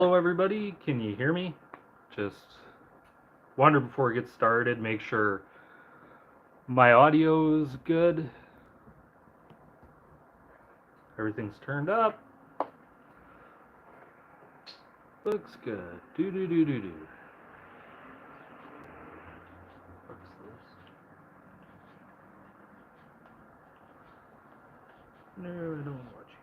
Hello, everybody. Can you hear me? Just wonder before we get started, make sure my audio is good. Everything's turned up. Looks good. Do do do do do. What's this? No, I don't want to watch you.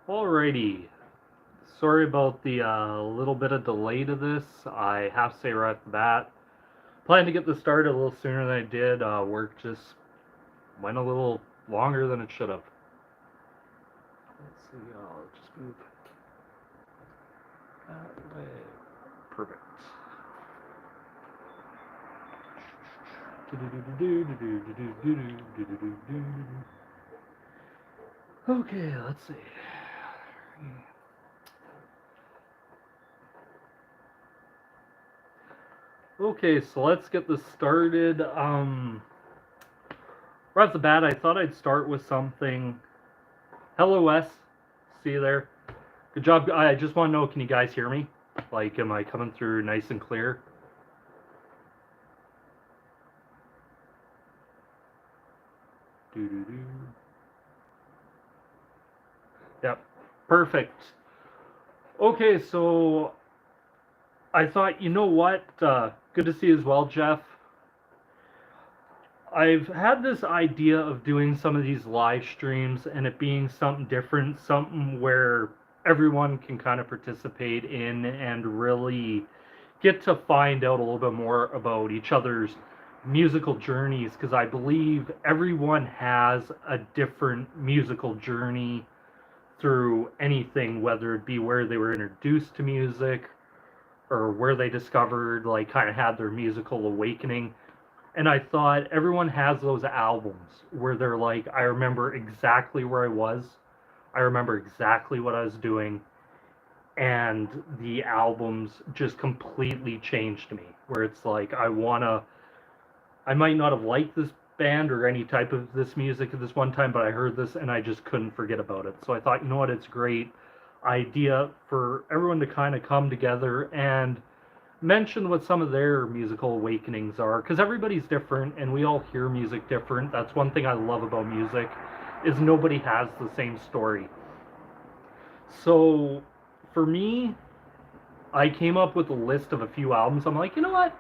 Alrighty. Sorry about the little bit of delay to this. I have to say right off the bat, planned to get this started a little sooner than I did. Work just went a little longer than it should have. Let's see. I'll just move that way. Perfect. Okay, let's see. Okay, so let's get this started. Right off the bat, I thought I'd start with something. Hello, Wes. See you there. Good job. I just want to know, can you guys hear me? Like, am I coming through nice and clear? Doo-doo-doo. Yep, perfect. Okay, so I thought, you know what? Good to see you as well, Jeff. I've had this idea of doing some of these live streams and it being something different, something where everyone can kind of participate in and really get to find out a little bit more about each other's musical journeys, because I believe everyone has a different musical journey through anything, whether it be where they were introduced to music or where they discovered, like, kind of had their musical awakening. And I thought everyone has those albums where they're like, I remember exactly where I was, I remember exactly what I was doing, and the albums just completely changed me. Where it's like, I might not have liked this band or any type of this music at this one time, but I heard this and I just couldn't forget about it. So I thought, you know what, it's a great idea for everyone to kind of come together and mention what some of their musical awakenings are, because everybody's different and we all hear music different. That's one thing I love about music, is nobody has the same story. So for me, I came up with a list of a few albums. I'm like, you know what,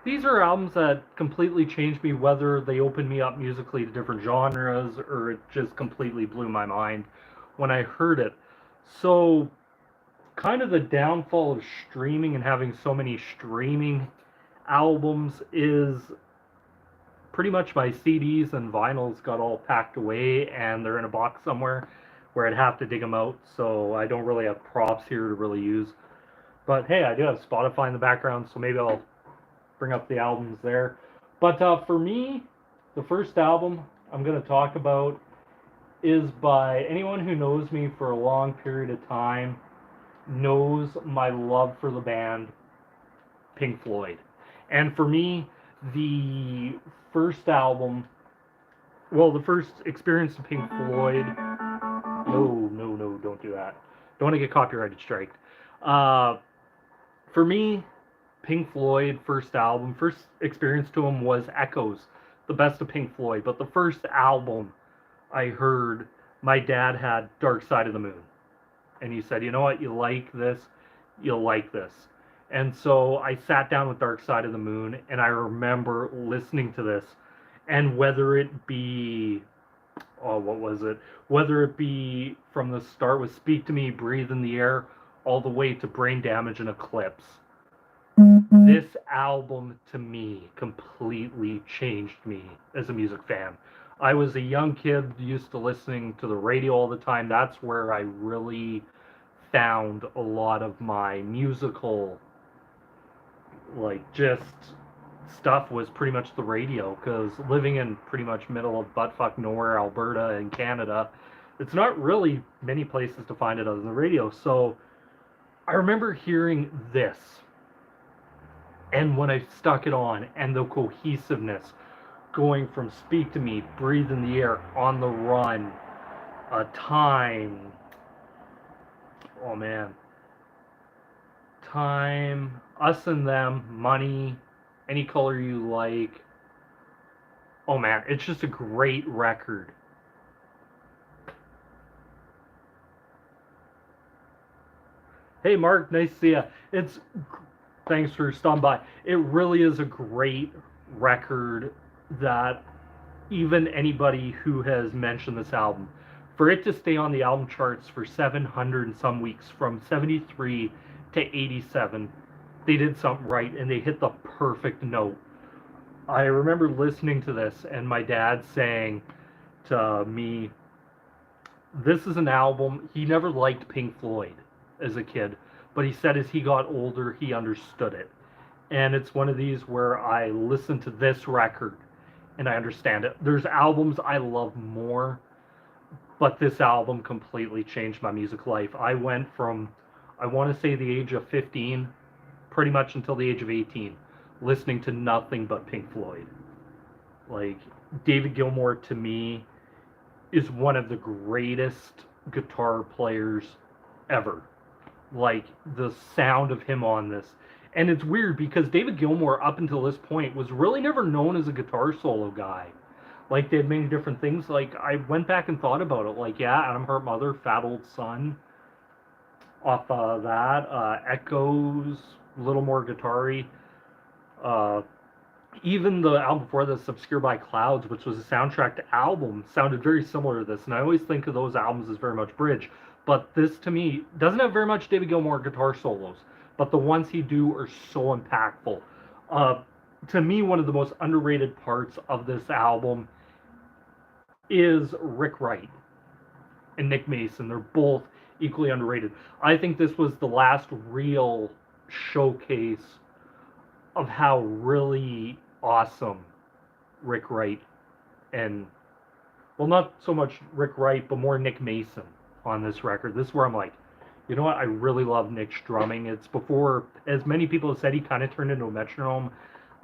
these are albums that completely changed me, whether they opened me up musically to different genres or it just completely blew my mind when I heard it. So kind of the downfall of streaming and having so many streaming albums is pretty much my CDs and vinyls got all packed away and they're in a box somewhere where I'd have to dig them out. So I don't really have props here to really use. But hey, I do have Spotify in the background, so maybe I'll bring up the albums there. But for me, the first album I'm going to talk about is by anyone who knows me for a long period of time, knows my love for the band Pink Floyd. And for me, the first album, well, the first experience of Pink Floyd, no, don't do that. Don't want to get copyrighted striked. For me, Pink Floyd, first album, first experience to him was Echoes, the best of Pink Floyd. But the first album I heard, my dad had Dark Side of the Moon. And he said, you know what, you like this, you'll like this. And so I sat down with Dark Side of the Moon, and I remember listening to this. And whether it be, what was it? Whether it be from the start with Speak to Me, Breathe in the Air, all the way to Brain Damage and Eclipse. This album, to me, completely changed me as a music fan. I was a young kid used to listening to the radio all the time. That's where I really found a lot of my musical Like, just stuff was pretty much the radio, because living in pretty much middle of buttfuck nowhere, Alberta in Canada, it's not really many places to find it other than the radio. So I remember hearing this, and when I stuck it on, and the cohesiveness going from Speak to Me, Breathe in the Air, On the Run, Time, oh man, Time, Us and Them, Money, Any Color You Like. Oh man, it's just a great record. Hey Mark, nice to see you. It's Thanks for stopping by. It really is a great record that even anybody who has mentioned this album, for it to stay on the album charts for 700 and some weeks from 73 to 87, they did something right and they hit the perfect note. I remember listening to this and my dad saying to me, this is an album. He never liked Pink Floyd as a kid, but he said as he got older, he understood it. And it's one of these where I listen to this record and I understand it. There's albums I love more, but this album completely changed my music life. I went from, I want to say, the age of 15, pretty much until the age of 18, listening to nothing but Pink Floyd. Like, David Gilmour, to me, is one of the greatest guitar players ever. Like, the sound of him on this. And it's weird because David Gilmour, up until this point, was really never known as a guitar solo guy. Like, they had many different things. Like, I went back and thought about it. Like, yeah, Adam Hurt Mother, Fat Old Son, off that. Echoes, a little more guitar-y. Even the album before this, Obscured by Clouds, which was a soundtrack to album, sounded very similar to this. And I always think of those albums as very much bridge. But this, to me, doesn't have very much David Gilmour guitar solos. But the ones he do are so impactful. To me, one of the most underrated parts of this album is Rick Wright and Nick Mason. They're both equally underrated. I think this was the last real showcase of how really awesome Rick Wright and, well, not so much Rick Wright, but more Nick Mason on this record. This is where I'm like, you know what? I really love Nick's drumming. It's before, as many people have said, he kind of turned into a metronome.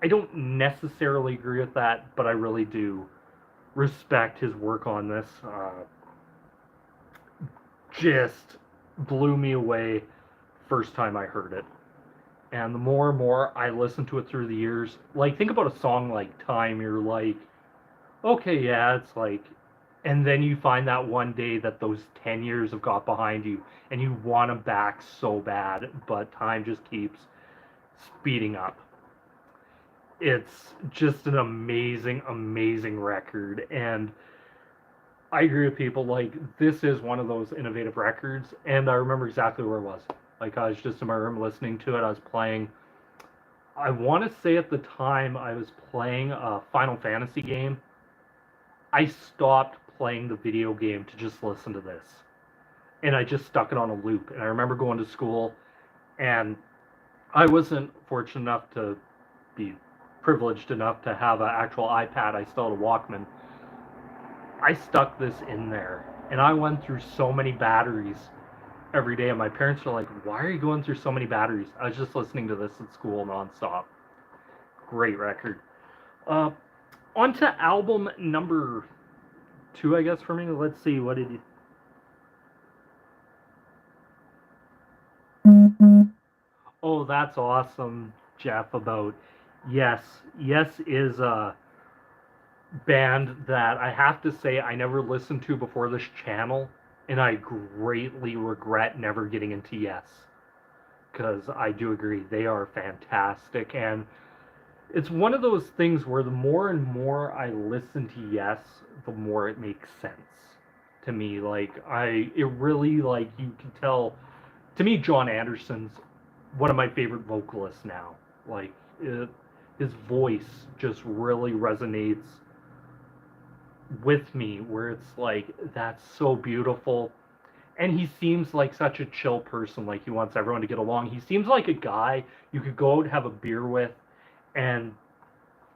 I don't necessarily agree with that, but I really do respect his work on this. Just blew me away first time I heard it. And the more and more I listen to it through the years, like, think about a song like Time, you're like, okay, yeah, it's like, and then you find that one day that those 10 years have got behind you and you want them back so bad, but time just keeps speeding up. It's just an amazing, amazing record. And I agree with people, like, this is one of those innovative records. And I remember exactly where it was. Like, I was just in my room listening to it. I was playing, I want to say at the time I was playing a Final Fantasy game. I stopped playing the video game to just listen to this. And I just stuck it on a loop. And I remember going to school, and I wasn't fortunate enough to be privileged enough to have an actual iPad. I still had a Walkman. I stuck this in there, and I went through so many batteries every day, and my parents were like, why are you going through so many batteries? I was just listening to this at school nonstop. Great record. On to album number 2, I guess, for me. Let's see, what did you... Oh, that's awesome, Jeff, about Yes. Yes is a band that I have to say I never listened to before this channel, and I greatly regret never getting into Yes, because I do agree they are fantastic. And it's one of those things where the more and more I listen to Yes, the more it makes sense to me. Like, it really, like, you can tell, to me, John Anderson's one of my favorite vocalists now. Like, his voice just really resonates with me, where it's like, that's so beautiful. And he seems like such a chill person, like he wants everyone to get along. He seems like a guy you could go out and have a beer with, and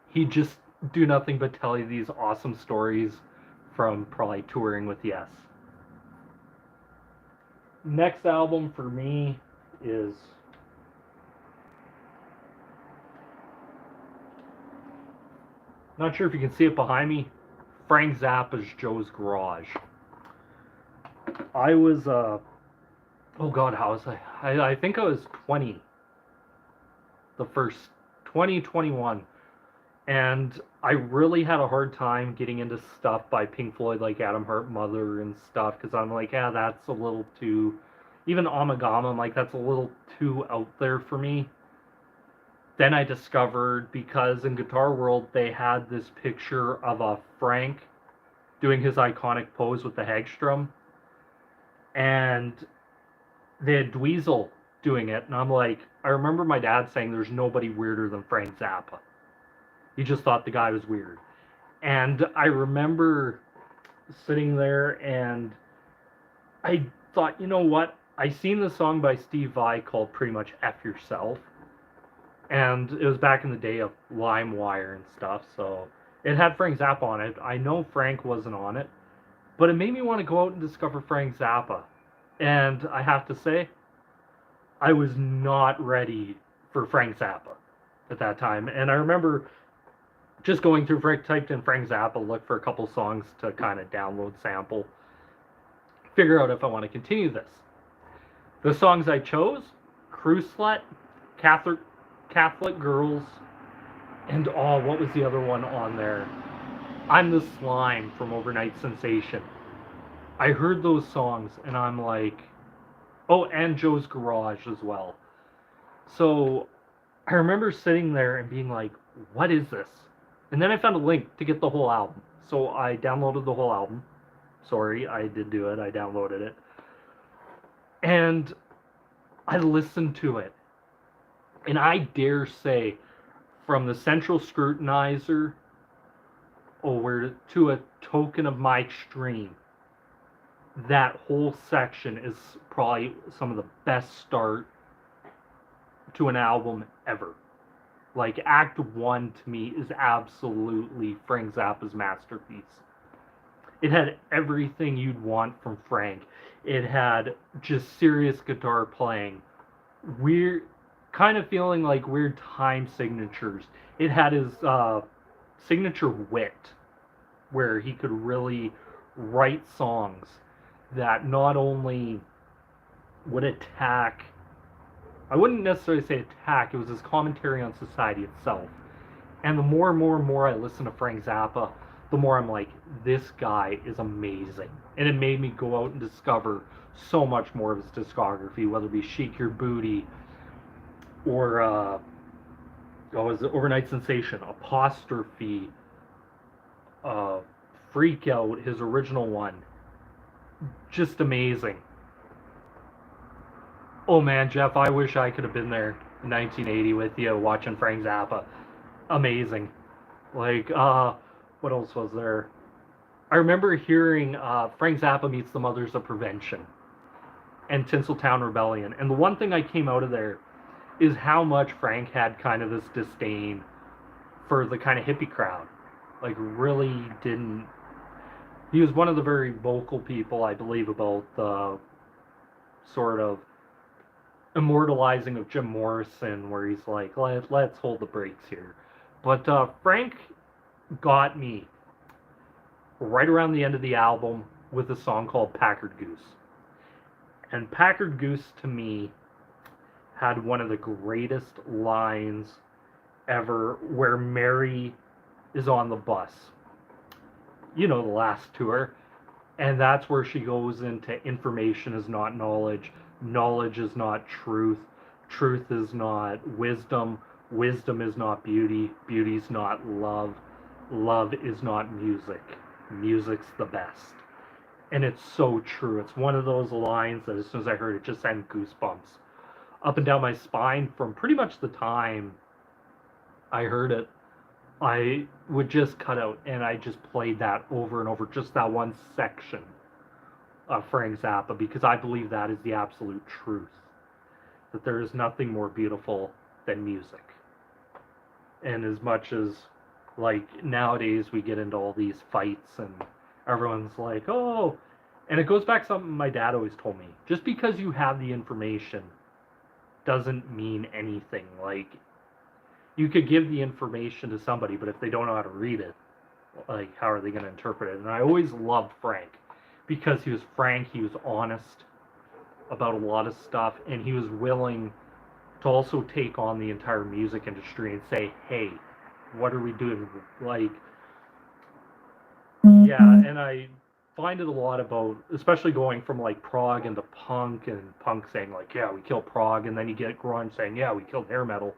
he'd just do nothing but tell you these awesome stories from probably touring with Yes. Next album for me is not sure if you can see it behind me, Frank Zappa's Joe's Garage. I was oh god, how was I think I was 20, the first 2021, and I really had a hard time getting into stuff by Pink Floyd, like Adam Hart Mother and stuff, because I'm like, yeah, that's a little too, even Amagama, I'm like, that's a little too out there for me. Then I discovered, because in Guitar World they had this picture of a Frank doing his iconic pose with the Hagstrom, and they had Dweezil doing it, and I'm like, I remember my dad saying there's nobody weirder than Frank Zappa. He just thought the guy was weird. And I remember sitting there and I thought, you know what? I seen the song by Steve Vai called pretty much F Yourself. And it was back in the day of LimeWire and stuff, so it had Frank Zappa on it. I know Frank wasn't on it, but it made me want to go out and discover Frank Zappa. And I have to say, I was not ready for Frank Zappa at that time. And I remember just going through, typed in Frank Zappa, looked for a couple songs to kind of download, sample, figure out if I want to continue this. The songs I chose: Cruise Slut, Catholic Girls, and oh, what was the other one on there? I'm the Slime from Overnight Sensation. I heard those songs and I'm like, oh, and Joe's Garage as well. So I remember sitting there and being like, what is this? And then I found a link to get the whole album. So I downloaded the whole album. Sorry, I did do it. I downloaded it. And I listened to it. And I dare say, from the Central Scrutinizer over to A Token of My Extreme, that whole section is probably some of the best start to an album ever. Like, Act 1 to me is absolutely Frank Zappa's masterpiece. It had everything you'd want from Frank. It had just serious guitar playing, weird, kind of feeling like weird time signatures. It had his signature wit, where he could really write songs that not only would attack, I wouldn't necessarily say attack, it was his commentary on society itself. And the more and more and more I listen to Frank Zappa, the more I'm like, this guy is amazing. And it made me go out and discover so much more of his discography, whether it be Shake Your Booty, or was it Overnight Sensation, Apostrophe, Freak Out, his original one. Just amazing. Oh man, Jeff, I wish I could have been there in 1980 with you watching Frank Zappa. Amazing. Like, what else was there? I remember hearing Frank Zappa Meets the Mothers of Prevention and Tinseltown Rebellion. And the one thing I came out of there is how much Frank had kind of this disdain for the kind of hippie crowd. Like, really didn't... He was one of the very vocal people, I believe, about the sort of immortalizing of Jim Morrison, where he's like, let's hold the brakes here. But Frank got me right around the end of the album with a song called Packard Goose. And Packard Goose, to me, had one of the greatest lines ever, where Mary is on the bus. You know, the last tour. And that's where she goes into information is not knowledge, knowledge is not truth, truth is not wisdom, wisdom is not beauty, beauty's not love, love is not music, music's the best. And it's so true. It's one of those lines that as soon as I heard it, just sent goosebumps up and down my spine from pretty much the time I heard it. I would just cut out and I just played that over and over, just that one section of Frank Zappa, because I believe that is the absolute truth. That there is nothing more beautiful than music. And as much as, like, nowadays we get into all these fights and everyone's like, oh, and it goes back to something my dad always told me. Just because you have the information doesn't mean anything. Like, you could give the information to somebody, but if they don't know how to read it, like, how are they going to interpret it? And I always loved Frank because he was frank, he was honest about a lot of stuff, and he was willing to also take on the entire music industry and say, hey, what are we doing? Like, yeah, and I find it a lot about, especially going from like prog into punk, and punk saying like, yeah, we killed prog, and then you get grunge saying, yeah, we killed hair metal.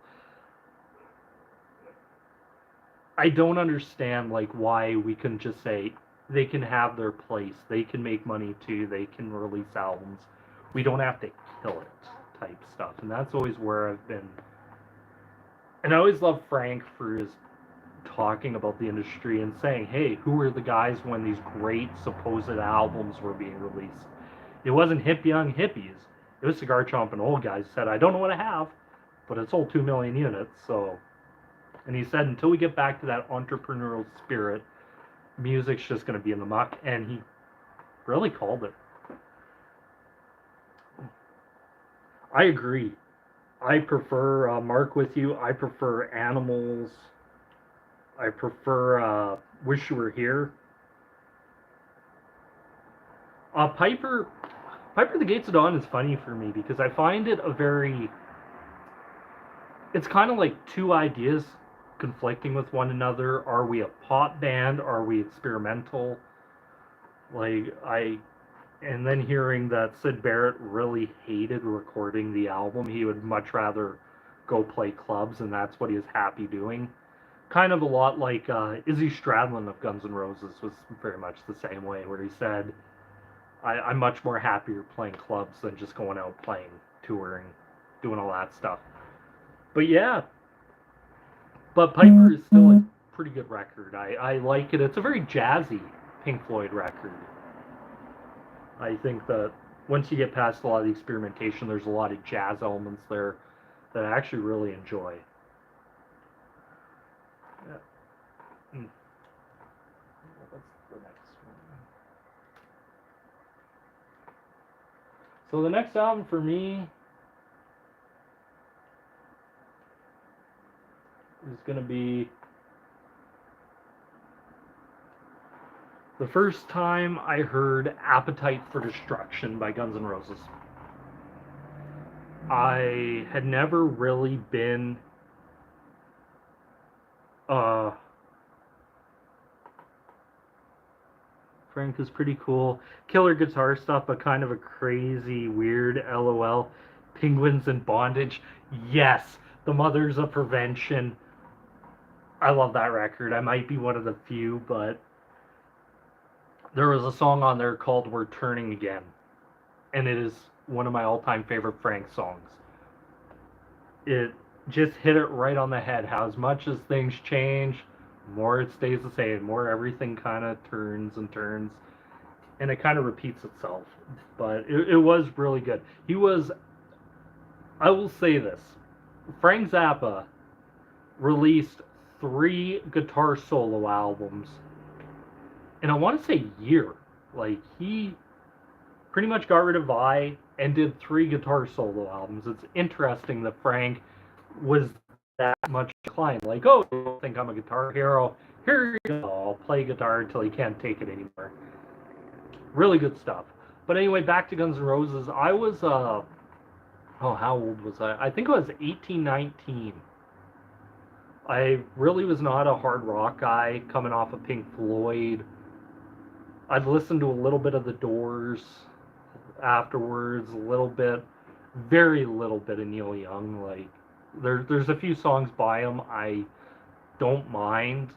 I don't understand like why we couldn't just say they can have their place, they can make money too, they can release albums. We don't have to kill it type stuff, and that's always where I've been. And I always love Frank for his talking about the industry and saying, hey, who were the guys when these great supposed albums were being released? It wasn't hip young hippies. It was cigar chomping old guys who said, I don't know what I have, but it sold 2 million units, so. And he said, until we get back to that entrepreneurial spirit, music's just going to be in the muck, and he really called it. I agree. I prefer, Mark with you, I prefer Animals. I prefer Wish You Were Here. Piper the Gates of Dawn is funny for me because I find it a very... It's kind of like two ideas conflicting with one another. Are we a pop band? Are we experimental? And then hearing that Syd Barrett really hated recording the album. He would much rather go play clubs, and that's what he was happy doing. Kind of a lot like Izzy Stradlin of Guns N' Roses was very much the same way, where he said, I'm much more happier playing clubs than just going out playing, touring, doing all that stuff. But yeah, but Piper is still a pretty good record. I like it. It's a very jazzy Pink Floyd record. I think that once you get past a lot of the experimentation, there's a lot of jazz elements there that I actually really enjoy. Yeah. What's the next one? So the next album for me is going to be the first time I heard Appetite for Destruction by Guns N' Roses. I had never really been Frank is pretty cool. Killer guitar stuff, but kind of a crazy, weird LOL. Penguins in Bondage. Yes, The Mothers of Prevention. I love that record. I might be one of the few, but there was a song on there called We're Turning Again. And it is one of my all-time favorite Frank songs. It just hit it right on the head. How as much as things change, more it stays the same. More everything kind of turns and turns. And it kind of repeats itself. But it was really good. He was... I will say this. Frank Zappa released 3 guitar solo albums in, I want to say, year. Like, he pretty much got rid of I and did 3 guitar solo albums. It's interesting that Frank was that much inclined. Like, oh, you don't think I'm a guitar hero? Here you go. I'll play guitar until he can't take it anymore. Really good stuff. But anyway, back to Guns N' Roses. I was, how old was I? I think I was 18, 19. I really was not a hard rock guy coming off of Pink Floyd. I'd listened to a little bit of The Doors afterwards, a little bit, very little bit of Neil Young. Like, there's a few songs by him I don't mind.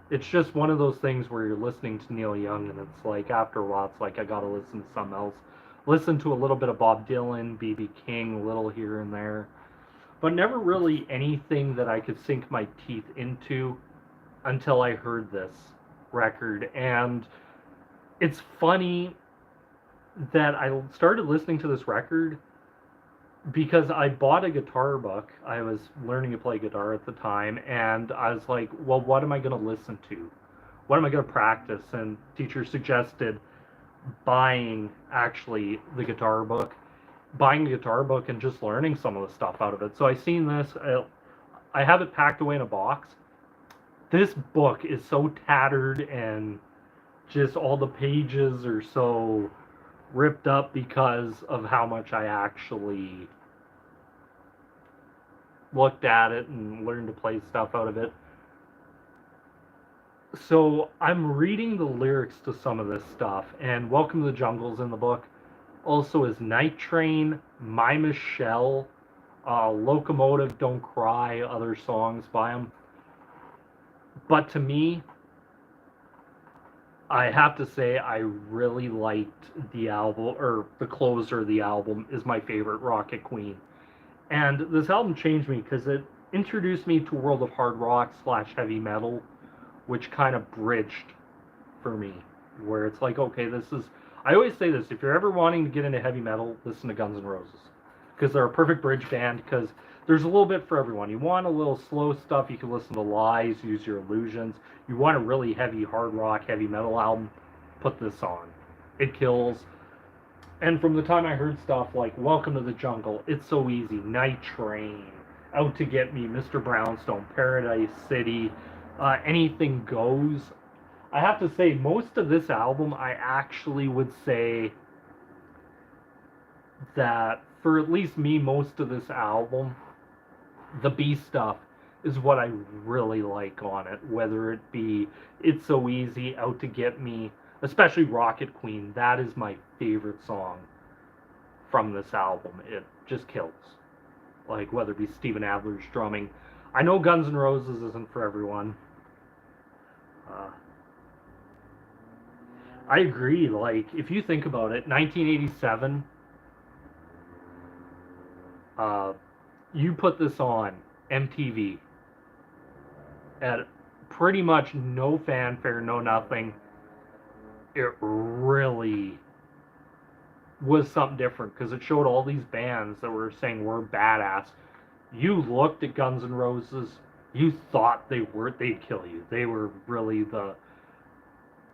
It's just one of those things where you're listening to Neil Young and it's like, after a while, it's like, I gotta listen to something else. Listen to a little bit of Bob Dylan, B.B. King, a little here and there. But never really anything that I could sink my teeth into until I heard this record. And it's funny that I started listening to this record because I bought a guitar book. I was learning to play guitar at the time, and I was like, well, what am I going to listen to? What am I going to practice? And teacher suggested buying actually the guitar book, buying the guitar book and just learning some of the stuff out of it. So I seen this. I have it packed away in a box. This book is so tattered and just all the pages are so ripped up because of how much I actually looked at it and learned to play stuff out of it. So I'm reading the lyrics to some of this stuff, and Welcome to the Jungle's in the book. Also is Night Train, My Michelle, Locomotive, Don't Cry, other songs by him. But to me, I have to say I really liked the album, or the closer of the album is my favorite, Rocket Queen. And this album changed me because it introduced me to world of hard rock / heavy metal, which kind of bridged for me, where it's like, okay, this is, I always say this, if you're ever wanting to get into heavy metal, listen to Guns N' Roses, because they're a perfect bridge band, because there's a little bit for everyone. You want a little slow stuff, you can listen to Lies, Use Your Illusions. You want a really heavy hard rock, heavy metal album, put this on. It kills. And from the time I heard stuff like Welcome to the Jungle, It's So Easy, Night Train, Out to Get Me, Mr. Brownstone, Paradise City, Anything Goes. I have to say, most of this album, I actually would say that, for at least me, most of this album, the B stuff is what I really like on it. Whether it be It's So Easy, Out to Get Me, especially Rocket Queen, that is my favorite song from this album. It just kills. Like, whether it be Steven Adler's drumming. I know Guns N' Roses isn't for everyone. I agree. Like, if you think about it, 1987, you put this on MTV at pretty much no fanfare, no nothing. It really was something different because it showed all these bands that were saying we're badass. You looked at Guns N' Roses, you thought they'd kill you. They were really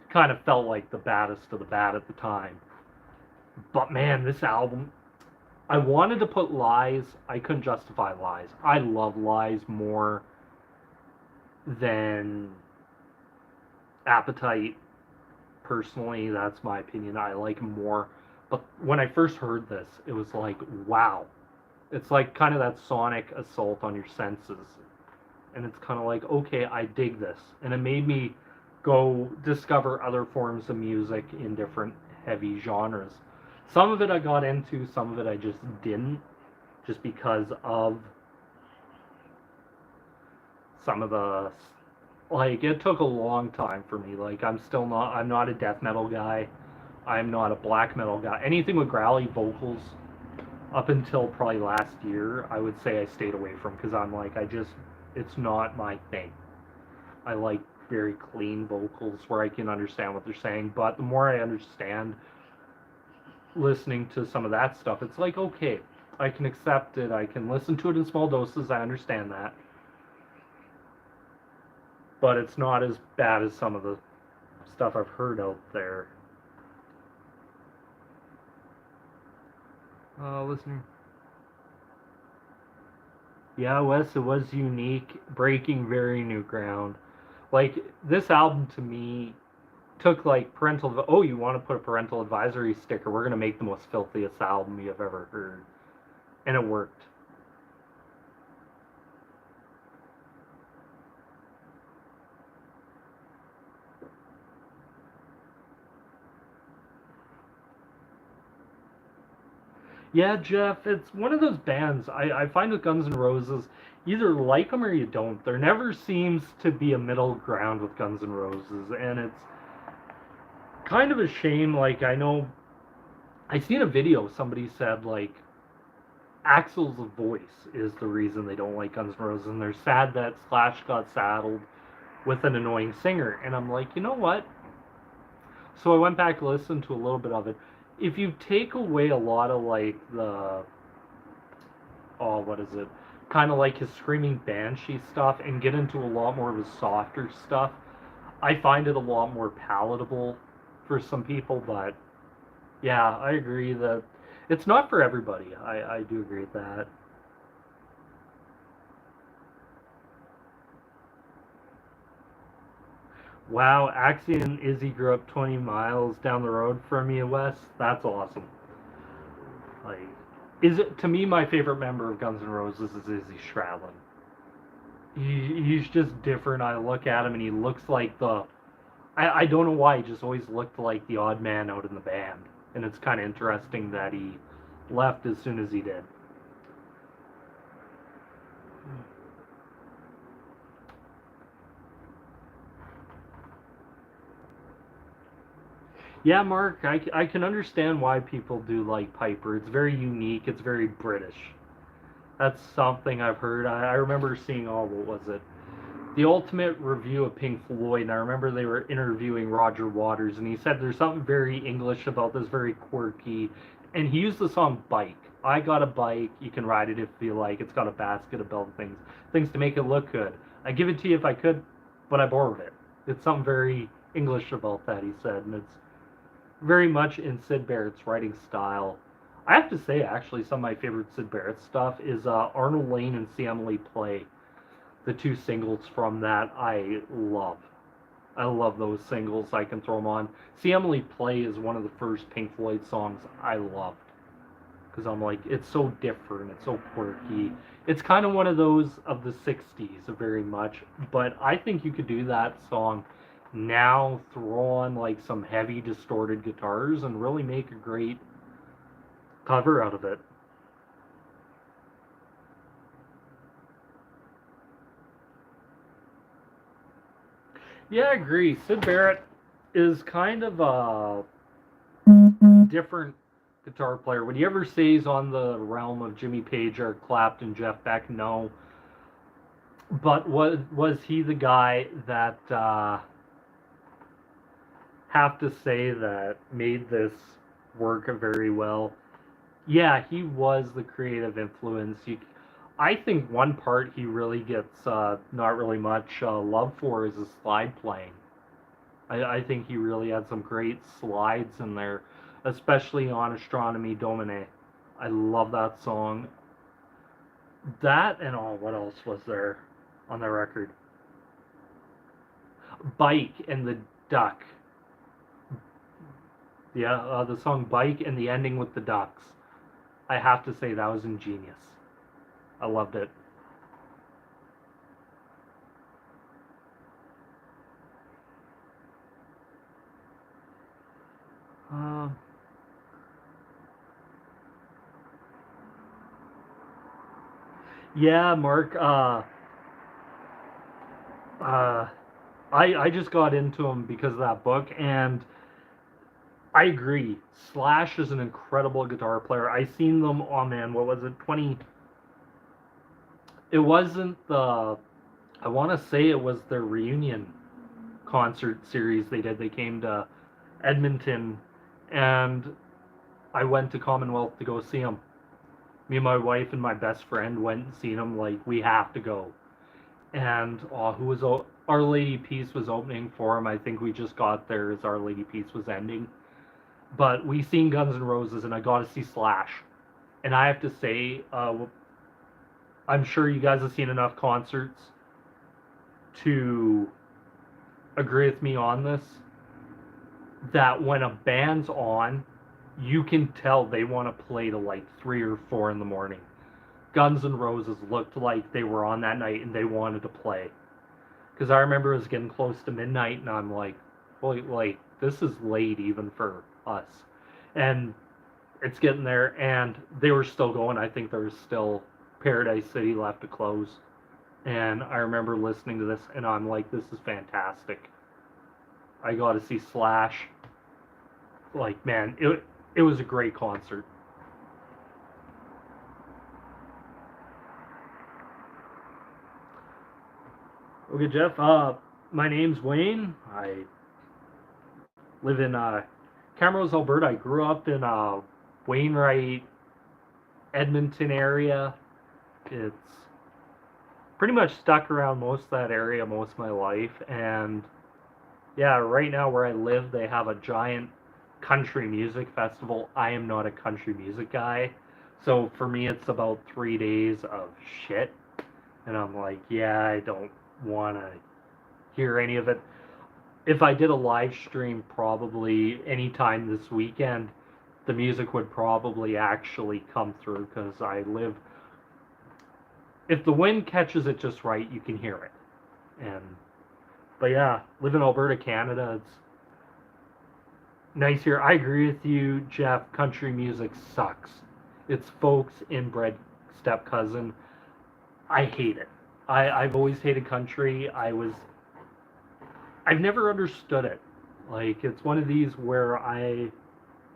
kind of felt like the baddest of the bad at the time. But man, this album, I wanted to put Lies. I couldn't justify Lies. I love Lies more than Appetite. Personally, that's my opinion. I like them more. But when I first heard this, it was like, wow. It's like kind of that sonic assault on your senses. And it's kind of like, okay, I dig this. And it made me go discover other forms of music in different heavy genres. Some of it I got into, some of it I just didn't, just because of some of the, like, it took a long time for me. Like, I'm not a death metal guy. I'm not a black metal guy. Anything with growly vocals, up until probably last year, I would say I stayed away from, because I'm like, it's not my thing. I like very clean vocals where I can understand what they're saying, but the more I understand listening to some of that stuff, it's like, okay, I can accept it, I can listen to it in small doses, I understand that. But it's not as bad as some of the stuff I've heard out there. Listening. Yeah, Wes, it was unique, breaking very new ground. Like, this album to me took like you want to put a parental advisory sticker, we're going to make the most filthiest album you've ever heard. And it worked. Yeah, Jeff, it's one of those bands. I find with Guns N' Roses, either like them or you don't. There never seems to be a middle ground with Guns N' Roses, and it's kind of a shame. Like, I know, I seen a video, somebody said, like, Axl's voice is the reason they don't like Guns N' Roses, and they're sad that Slash got saddled with an annoying singer. And I'm like, you know what? So I went back to listen to a little bit of it. if you take away a lot of like what is it? Kind of like his screaming banshee stuff and get into a lot more of his softer stuff, I find it a lot more palatable for some people, but yeah, I agree that it's not for everybody. I do agree with that. Wow, Axie and Izzy grew up 20 miles down the road from you, Wes. That's awesome. Like, is it to me my favorite member of Guns N' Roses is Izzy Stradlin. He's just different. I look at him and he looks like I don't know why, he just always looked like the odd man out in the band. And it's kind of interesting that he left as soon as he did. Yeah, Mark, I can understand why people do like Piper. It's very unique, it's very British. That's something I've heard. I remember seeing what was it? The Ultimate Review of Pink Floyd, and I remember they were interviewing Roger Waters, and he said there's something very English about this, very quirky, and he used the song Bike. I got a bike, you can ride it if you like. It's got a basket of belt things to make it look good. I give it to you if I could, but I borrowed it. It's something very English about that, he said, and it's very much in Sid Barrett's writing style. I have to say, actually, some of my favorite Sid Barrett stuff is Arnold Lane and See Emily Play. The two singles from that I love. I love those singles. I can throw them on. See Emily Play is one of the first Pink Floyd songs I loved. Because I'm like, it's so different. It's so quirky. It's kind of one of those of the 60s, very much. But I think you could do that song now, throw on like some heavy distorted guitars, and really make a great cover out of it. Yeah, I agree. Sid Barrett is kind of a different guitar player. Would you ever say he's on the realm of Jimmy Page or Clapton, Jeff Beck? No. But was he the guy that have to say that made this work very well? Yeah, he was the creative influence. I think one part he really gets not really much love for is his slide playing. I think he really had some great slides in there, especially on Astronomy Domine. I love that song. That and what else was there on the record? Bike and the Duck. Yeah, the song Bike and the ending with the ducks. I have to say that was ingenious. I loved it. Uh, yeah, Mark. Uh, I just got into him because of that book, and I agree. Slash is an incredible guitar player. I seen them. Oh man, what was it? 20. It wasn't the. I want to say it was their reunion concert series they did. They came to Edmonton, and I went to Commonwealth to go see them. Me and my wife and my best friend went and seen them. Like, we have to go. And who was Our Lady Peace was opening for him. I think we just got there as Our Lady Peace was ending. But we seen Guns N' Roses, and I got to see Slash. And I have to say, I'm sure you guys have seen enough concerts to agree with me on this. That when a band's on, you can tell they want to play to like 3 or 4 in the morning. Guns N' Roses looked like they were on that night and they wanted to play. Because I remember it was getting close to midnight, and I'm like, wait, this is late even for us. And it's getting there, and they were still going. I think there was still Paradise City left to close. And I remember listening to this, and I'm like, this is fantastic. I got to see Slash. Like, man, it was a great concert. Okay, Jeff. My name's Wayne. I live in Camrose, Alberta. I grew up in Wainwright, Edmonton area. It's pretty much stuck around most of that area most of my life. And yeah, right now where I live, they have a giant country music festival. I am not a country music guy. So for me, it's about 3 days of shit. And I'm like, yeah, I don't want to hear any of it. If I did a live stream, probably anytime this weekend, the music would probably actually come through because I live. If the wind catches it just right, you can hear it. And but yeah, live in Alberta, Canada. It's nice here. I agree with you, Jeff. Country music sucks. It's folks inbred step cousin. I hate it. I've always hated country. I've never understood it. Like it's one of these where I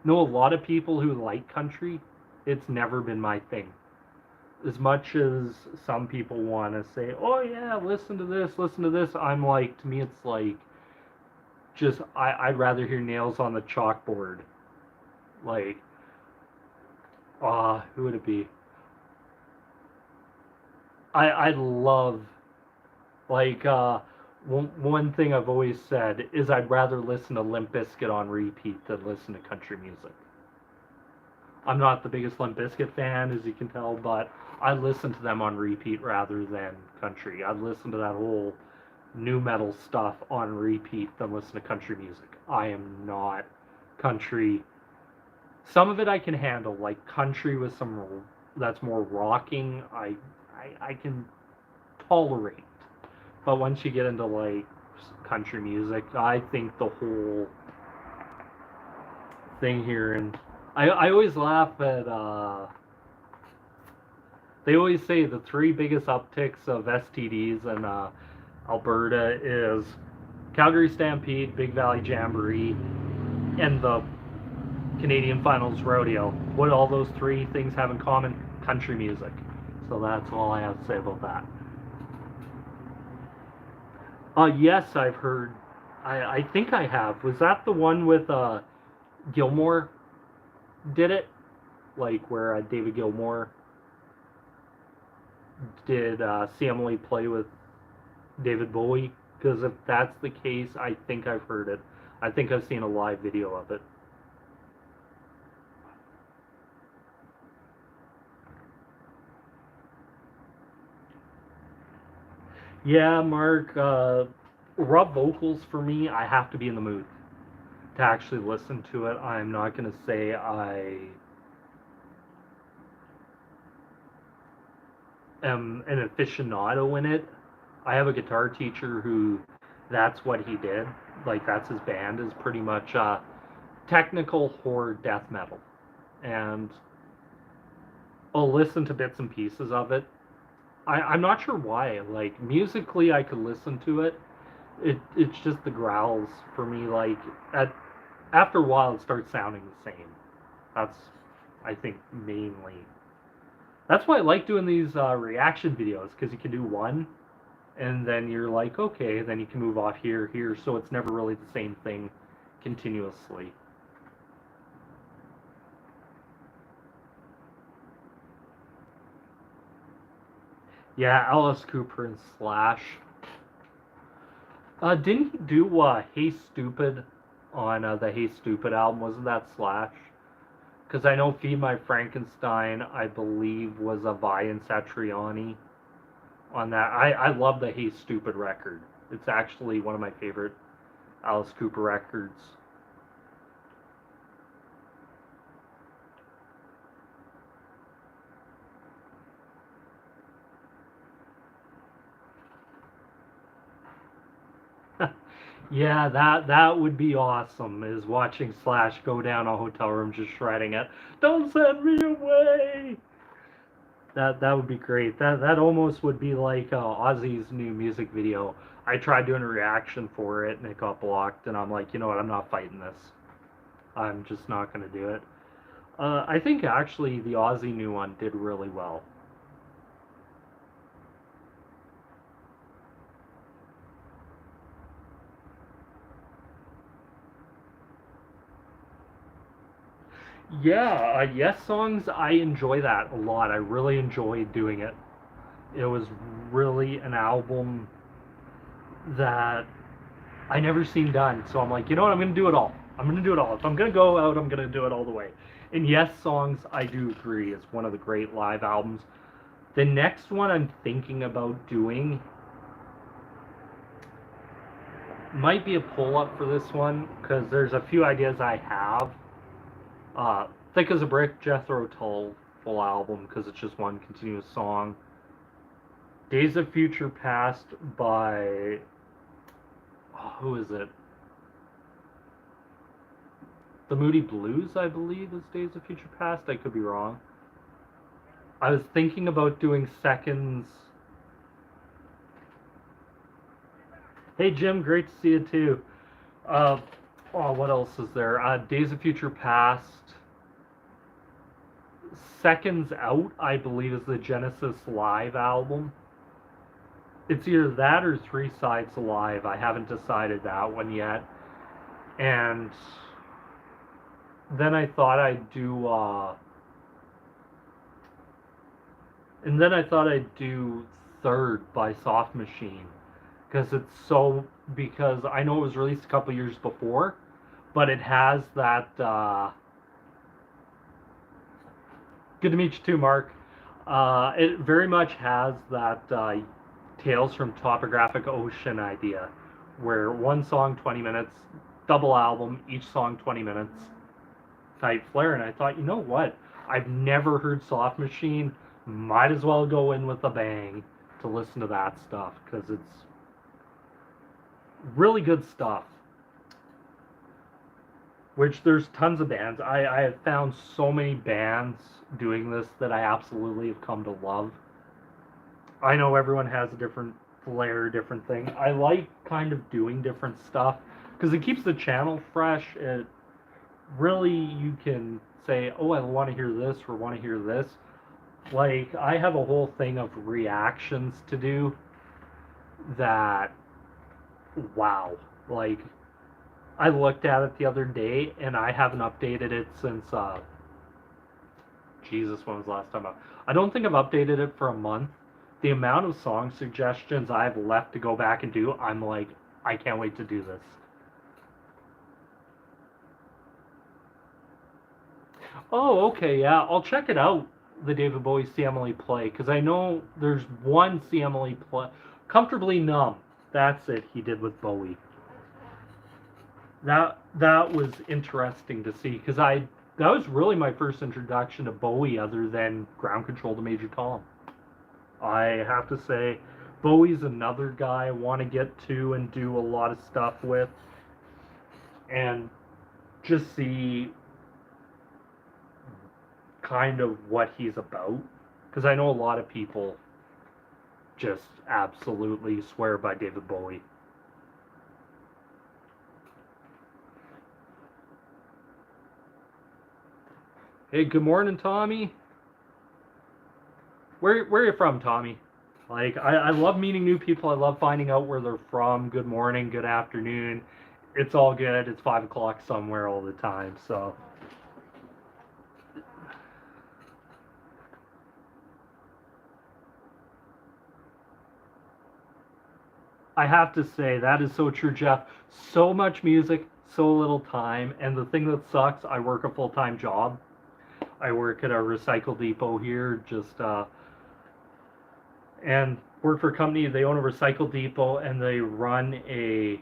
know a lot of people who like country. It's never been my thing. As much as some people want to say, "Oh yeah, listen to this," I'm like, to me, it's like just I'd rather hear nails on the chalkboard. Like, who would it be? I love like one thing I've always said is I'd rather listen to Limp Bizkit on repeat than listen to country music. I'm not the biggest Limp Bizkit fan, as you can tell, but I listen to them on repeat rather than country. I'd listen to that whole new metal stuff on repeat than listen to country music. I am not country. Some of it I can handle, like country with some that's more rocking. I can tolerate. But once you get into like country music, I think the whole thing here, and I always laugh at they always say the three biggest upticks of STDs in Alberta is Calgary Stampede, Big Valley Jamboree, and the Canadian Finals Rodeo. What do all those three things have in common? Country music. So that's all I have to say about that. Yes, I've heard. I think I have. Was that the one with Gilmore did it? Like where David Gilmore did see Emily play with David Bowie? Because if that's the case, I think I've heard it. I think I've seen a live video of it. Yeah, Mark. Rough vocals for me, I have to be in the mood to actually listen to it. I'm not going to say I am an aficionado in it. I have a guitar teacher who that's what he did. Like that's his band is pretty much technical horror death metal, and I'll listen to bits and pieces of it. I'm not sure why. Like musically, I could listen to it. It's just the growls for me. Like after a while, it starts sounding the same. That's I think mainly. That's why I like doing these reaction videos because you can do one, and then you're like, okay, then you can move off here, so it's never really the same thing continuously. Yeah, Alice Cooper and Slash. Didn't he do Hey Stupid on the Hey Stupid album? Wasn't that Slash? Because I know Feed My Frankenstein, I believe, was a Vian Satriani on that. I love the Hey Stupid record. It's actually one of my favorite Alice Cooper records. Yeah, that would be awesome. Is watching Slash go down a hotel room just shredding it. Don't send me away. That would be great. That almost would be like Ozzy's new music video. I tried doing a reaction for it and it got blocked, and I'm like, you know what? I'm not fighting this. I'm just not gonna do it. I think actually the Ozzy new one did really well. Yeah, Yes songs, I enjoy that a lot. I really enjoy doing it. It was really an album that I never seen done. So I'm like, you know what? I'm gonna do it all. I'm gonna do it all. If I'm gonna go out, I'm gonna do it all the way. And Yes songs, I do agree, is one of the great live albums. The next one I'm thinking about doing might be a pull up for this one because there's a few ideas I have. Thick as a Brick, Jethro Tull full album because it's just one continuous song. Days of Future Past by who is it? The Moody Blues, I believe, is Days of Future Past. I could be wrong. I was thinking about doing seconds. Hey Jim, great to see you too. Uh, what else is there? Days of Future Past. Seconds Out, I believe, is the Genesis live album. It's either that or Three Sides Alive. I haven't decided that one yet. And then I thought I'd do and then I thought I'd do Third by Soft Machine because I know it was released a couple years before, but it has that good to meet you too, Mark. It very much has that Tales from Topographic Ocean idea, where one song 20 minutes, double album, each song 20 minutes type flair. And I thought, you know what? I've never heard Soft Machine. Might as well go in with a bang to listen to that stuff because it's really good stuff. Which there's tons of bands. I have found so many bands doing this that I absolutely have come to love. I know everyone has a different flair, different thing. I like kind of doing different stuff because it keeps the channel fresh. It really, you can say, oh, I want to hear this or want to hear this. Like, I have a whole thing of reactions to do that, wow. Like, I looked at it the other day and I haven't updated it since, Jesus, when was the last time? I don't think I've updated it for a month. The amount of song suggestions I have left to go back and do, I'm like, I can't wait to do this. Oh, okay, yeah, I'll check it out. The David Bowie See Emily Play because I know there's one See Emily Play, Comfortably Numb. That's it. He did with Bowie. That was interesting to see because I that was really my first introduction to Bowie other than Ground Control to Major Tom. I have to say, Bowie's another guy I want to get to and do a lot of stuff with, and just see kind of what he's about because I know a lot of people just absolutely swear by David Bowie. Hey, good morning, Tommy. Where are you from, Tommy? Like, I love meeting new people. I love finding out where they're from. Good morning, good afternoon. It's all good. It's 5 o'clock somewhere all the time. So I have to say that is so true, Jeff. So much music, so little time. And the thing that sucks, I work a full-time job. I work at a recycle depot here, and work for a company. They own a recycle depot and they run a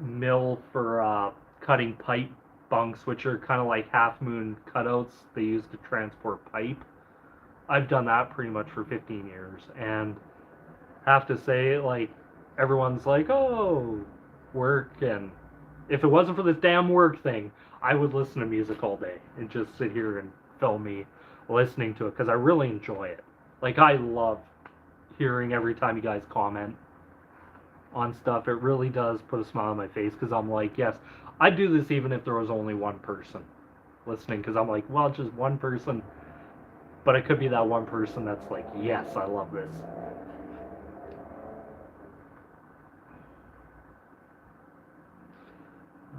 mill for cutting pipe bunks, which are kind of like half moon cutouts they use to transport pipe. I've done that pretty much for 15 years, and have to say, like, everyone's like, oh, work, and if it wasn't for this damn work thing, I would listen to music all day and just sit here and film me listening to it because I really enjoy it. Like, I love hearing every time you guys comment on stuff. It really does put a smile on my face because I'm like, yes, I'd do this even if there was only one person listening because I'm like, well, just one person, but it could be that one person that's like, yes, I love this.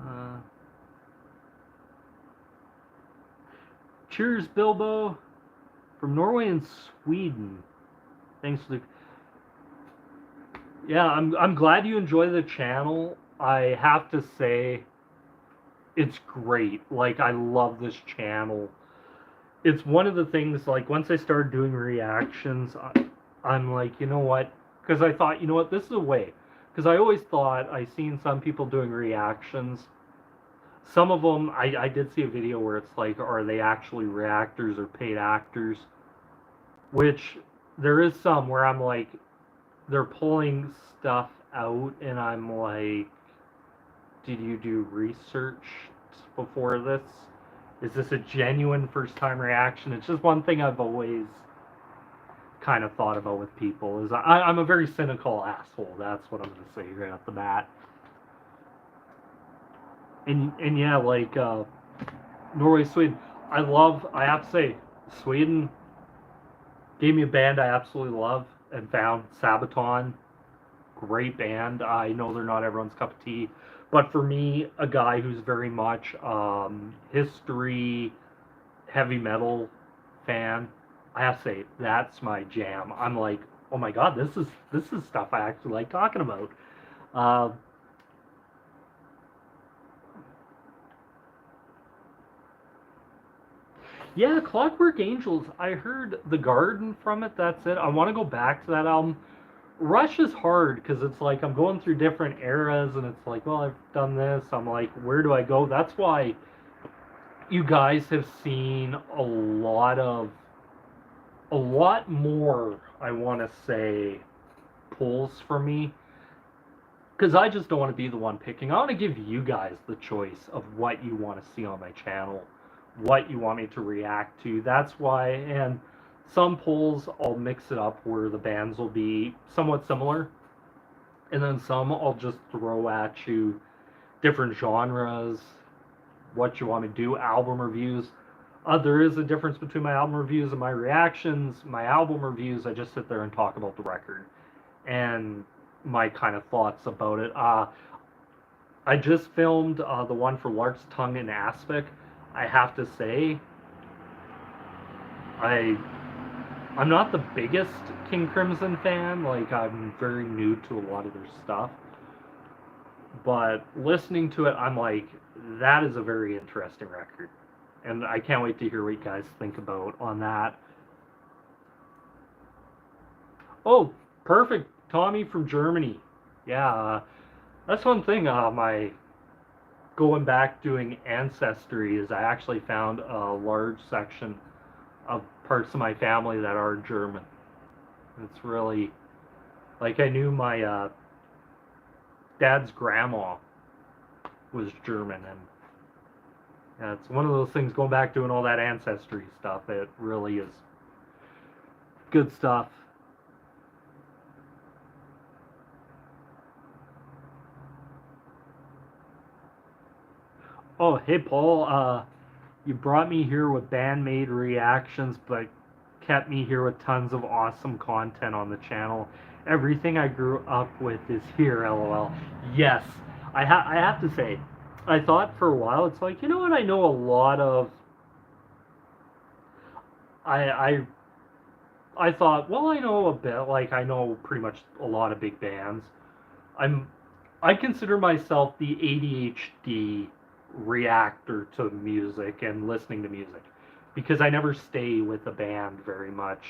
Uh, cheers, Bilbo, from Norway and Sweden. Thanks, Luke. Yeah, I'm glad you enjoy the channel. I have to say, it's great. Like, I love this channel. It's one of the things, like, once I started doing reactions, I'm like, you know what? Because I thought, you know what, this is a way. Because I always thought, I seen some people doing reactions. Some of them, I did see a video where it's like, are they actually reactors or paid actors? Which, there is some where I'm like, they're pulling stuff out, and I'm like, did you do research before this? Is this a genuine first-time reaction? It's just one thing I've always kind of thought about with people, is I'm a very cynical asshole. That's what I'm going to say right off the bat. And yeah, like, Norway, Sweden. I have to say, Sweden gave me a band I absolutely love and found, Sabaton. Great band. I know they're not everyone's cup of tea, but for me, a guy who's very much history, heavy metal fan, I have to say, that's my jam. I'm like, oh my god, this is stuff I actually like talking about. Yeah, Clockwork Angels. I heard The Garden from it. That's it. I want to go back to that album. Rush is hard because it's like I'm going through different eras, and it's like, well, I've done this. I'm like, where do I go? That's why you guys have seen a lot more, I want to say, pulls for me. Because I just don't want to be the one picking. I want to give you guys the choice of what you want to see on my channel, what you want me to react to. That's why, and some polls I'll mix it up where the bands will be somewhat similar, and then some I'll just throw at you different genres, what you want to do, album reviews. There is a difference between my album reviews and my reactions. My album reviews, I just sit there and talk about the record and my kind of thoughts about it. I just filmed the one for Lark's Tongue and Aspic. I have to say, I'm not the biggest King Crimson fan. Like, I'm very new to a lot of their stuff. But listening to it, I'm like, that is a very interesting record. And I can't wait to hear what you guys think about on that. Oh, perfect. Tommy from Germany. Yeah, that's one thing. My going back doing Ancestry is I actually found a large section of parts of my family that are German. It's really, like, I knew my dad's grandma was German, and yeah, it's one of those things, going back doing all that Ancestry stuff. It really is good stuff. Oh, hey, Paul. You brought me here with band-made reactions, but kept me here with tons of awesome content on the channel. Everything I grew up with is here, lol. Yes, I have to say, I thought for a while, it's like, you know what, I know a lot of... I thought, well, I know a bit, like, I know pretty much a lot of big bands. I consider myself the ADHD reactor to music and listening to music, because I never stay with a band very much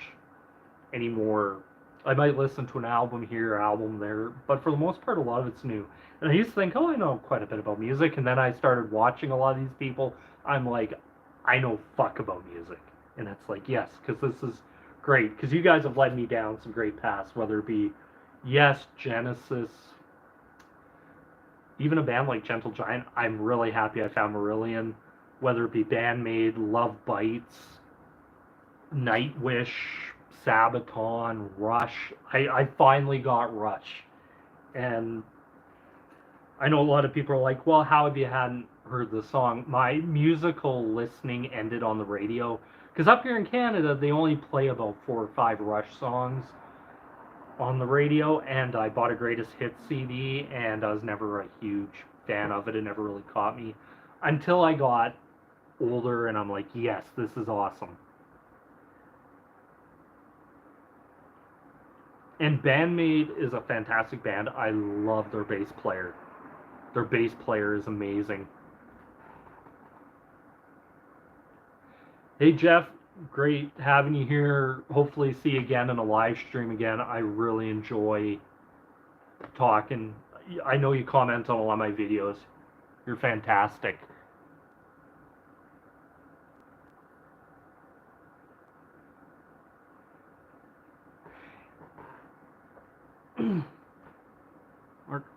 anymore. I might listen to an album here, album there, but for the most part, a lot of it's new. And I used to think, oh, I know quite a bit about music, and then I started watching a lot of these people. I'm like, I know fuck about music. And it's like, yes, because this is great, because you guys have led me down some great paths, whether it be, yes, Genesis, even a band like Gentle Giant. I'm really happy I found Marillion, whether it be Bandmade, Love Bites, Nightwish, Sabaton, Rush. I finally got Rush. And I know a lot of people are like, well, how have you hadn't heard the song? My musical listening ended on the radio. Because up here in Canada, they only play about 4 or 5 Rush songs on the radio, and I bought a greatest hits CD, and I was never a huge fan of it. It never really caught me until I got older, and I'm like, yes, this is awesome. And Bandmate is a fantastic band. I love their bass player. Their bass player is amazing. Hey, Jeff, great having you here. Hopefully, see you again in a live stream again. I really enjoy talking. I know you comment on a lot of my videos. You're fantastic.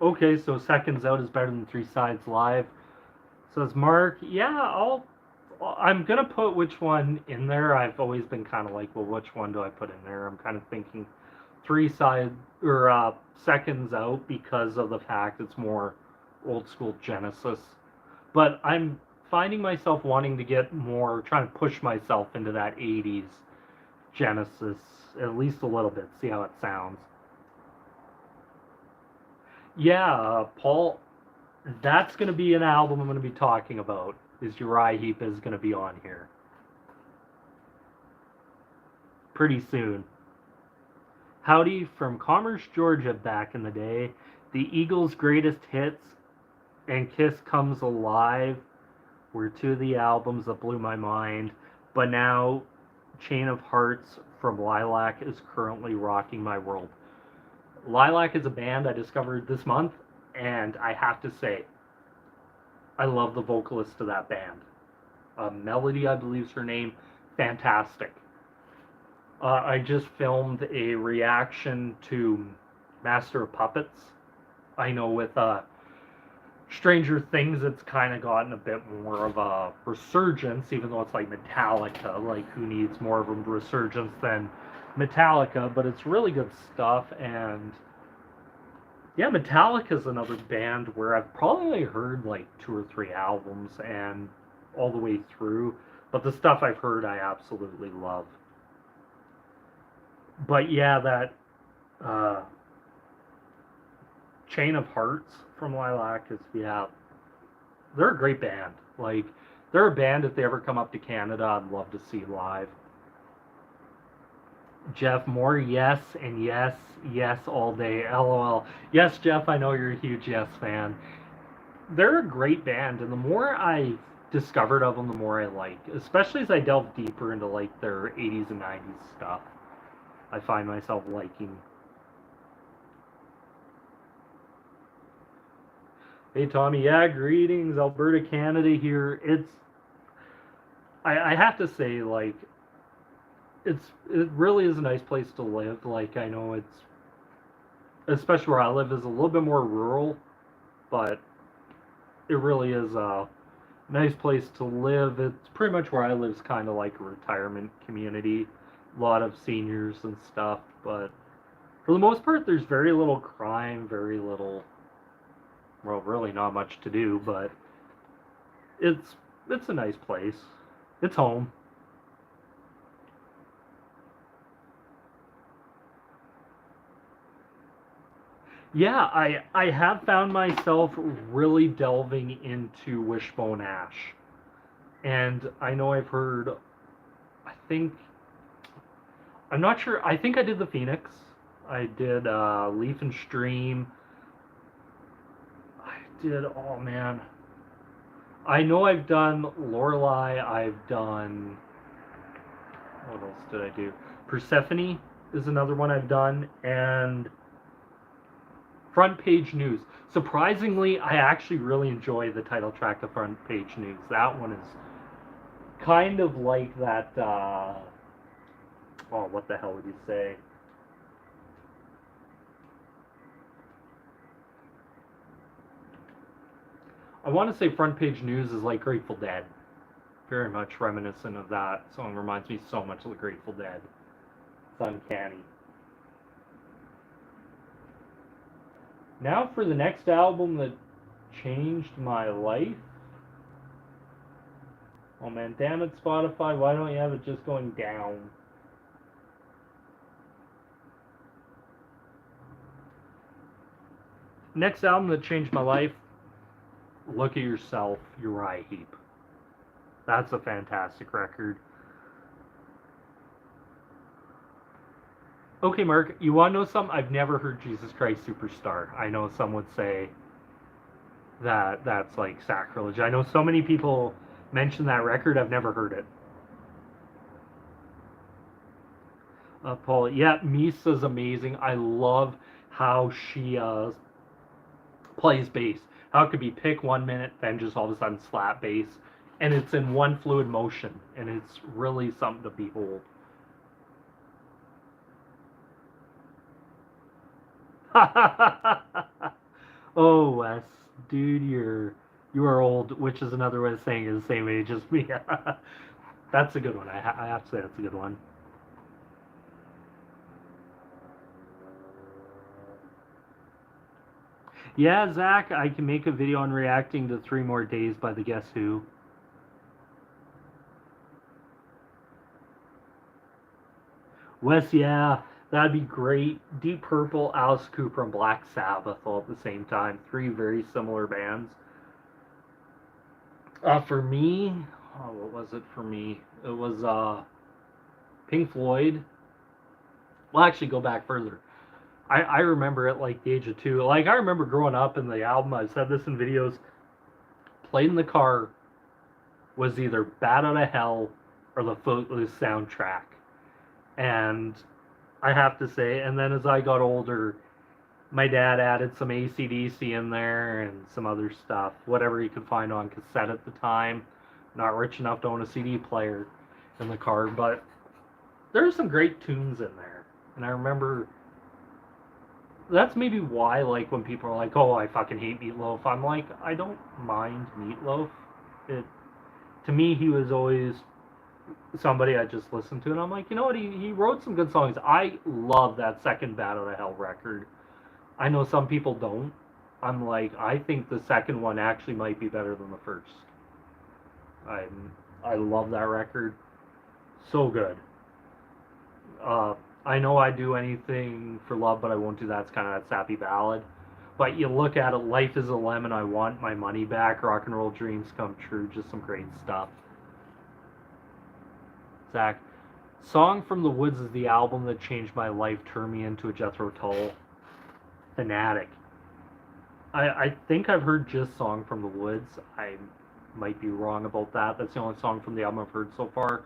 Okay, so seconds out is better than 3 sides live. Says Mark. Yeah, I'm gonna put which one in there. I've always been kind of like, well, which one do I put in there? I'm kind of thinking 3 side or seconds out because of the fact it's more old school Genesis. But I'm finding myself wanting to get more, trying to push myself into that 80s Genesis at least a little bit, see how it sounds. Yeah, Paul, that's going to be an album I'm going to be talking about. Is Uriah Heep is going to be on here pretty soon. Howdy from Commerce, Georgia back in the day. The Eagles' greatest hits and Kiss Comes Alive were two of the albums that blew my mind. But now Chain of Hearts from Lilac is currently rocking my world. Lilac is a band I discovered this month, and I have to say, I love the vocalist of that band. Melody, I believe is her name. Fantastic. I just filmed a reaction to Master of Puppets. I know with Stranger Things, it's kind of gotten a bit more of a resurgence, even though it's like Metallica. Like, who needs more of a resurgence than Metallica? But it's really good stuff, and yeah, Metallica's another band where I've probably heard like 2 or 3 albums and all the way through, but the stuff I've heard I absolutely love. But yeah, that Chain of Hearts from Lilac is, yeah, they're a great band. Like, they're a band, if they ever come up to Canada, I'd love to see live. Jeff, more yes and yes, yes all day. LOL. Yes, Jeff, I know you're a huge Yes fan. They're a great band, and the more I discovered of them, the more I like. Especially as I delve deeper into like their 80s and 90s stuff. I find myself liking. Hey Tommy, yeah, greetings, Alberta, Canada here. I have to say, like, it really is a nice place to live. Like, I know it's, especially where I live, is a little bit more rural, but it really is a nice place to live. It's pretty much where I live is kind of like a retirement community, a lot of seniors and stuff, but for the most part, there's very little crime, very little, well, really not much to do, but it's a nice place. It's home. Yeah, I have found myself really delving into Wishbone Ash. And I know I've heard, I think, I'm not sure, I think I did the Phoenix. I did Leaf and Stream. I did, oh man. I know I've done Lorelei, I've done, what else did I do? Persephone is another one I've done, and Front Page News. Surprisingly, I actually really enjoy the title track of Front Page News. That one is kind of like that, oh, what the hell would you say? I want to say Front Page News is like Grateful Dead. Very much reminiscent of that. Song reminds me so much of the Grateful Dead. It's uncanny. Now for the next album that changed my life. Oh man, damn it, Spotify, why don't you have it just going down? Next album that changed my life, Look at Yourself, Uriah Heep. That's a fantastic record. Okay, Mark, you want to know something? I've never heard Jesus Christ Superstar. I know some would say that that's like sacrilege. I know so many people mention that record. I've never heard it. Paul, yeah, Misa's amazing. I love how she plays bass. How it could be pick 1 minute, then just all of a sudden slap bass, and it's in one fluid motion, and it's really something to behold. Oh, Wes, dude, you are old, which is another way of saying you're the same age as me. That's a good one. I have to say that's a good one. Yeah, Zach, I can make a video on reacting to Three More Days by the Guess Who. Wes, yeah, that'd be great. Deep Purple, Alice Cooper, and Black Sabbath all at the same time. Three very similar bands. For me, what was it for me? It was Pink Floyd. Well, actually, go back further. I remember at like the age of 2. Like, I remember growing up in the album, I've said this in videos, played in the car was either Bat Out of Hell or the Footloose soundtrack. And I have to say, and then as I got older, my dad added some AC/DC in there and some other stuff, whatever he could find on cassette at the time. Not rich enough to own a CD player in the car, but there's some great tunes in there. And I remember that's maybe why, like, when people are like, "Oh, I fucking hate Meatloaf," I'm like, I don't mind Meatloaf. It to me, he was always somebody I just listened to, and I'm like, you know what? He wrote some good songs. I love that second Bat Out of Hell record. I know some people don't. I'm like, I think the second one actually might be better than the first. I I love that record. So good. Uh, I know I do anything for love, but I won't do that. It's kind of that sappy ballad. But you look at it, Life is a Lemon, I Want My Money Back, Rock and Roll Dreams Come True, just some great stuff. Zach, Song from the Woods is the album that changed my life, turned me into a Jethro Tull fanatic. I think I've heard just Song from the Woods. I might be wrong about that. That's the only song from the album I've heard so far.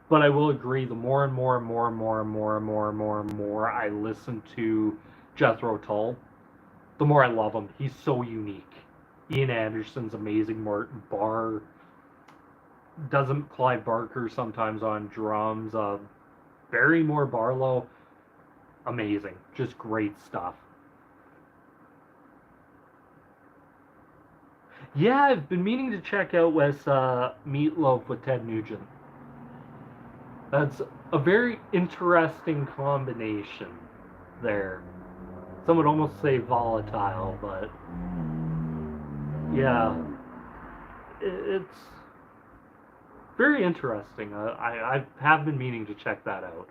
But I will agree, the more and more and more and more and more and more and more and more I listen to Jethro Tull, the more I love him. He's so unique. Ian Anderson's amazing. Martin Barr doesn't Clive Barker sometimes on drums. Barrymore Barlow, amazing. Just great stuff. Yeah, I've been meaning to check out Meatloaf with Ted Nugent. That's a very interesting combination there. Some would almost say volatile, but yeah, it's very interesting. I have been meaning to check that out.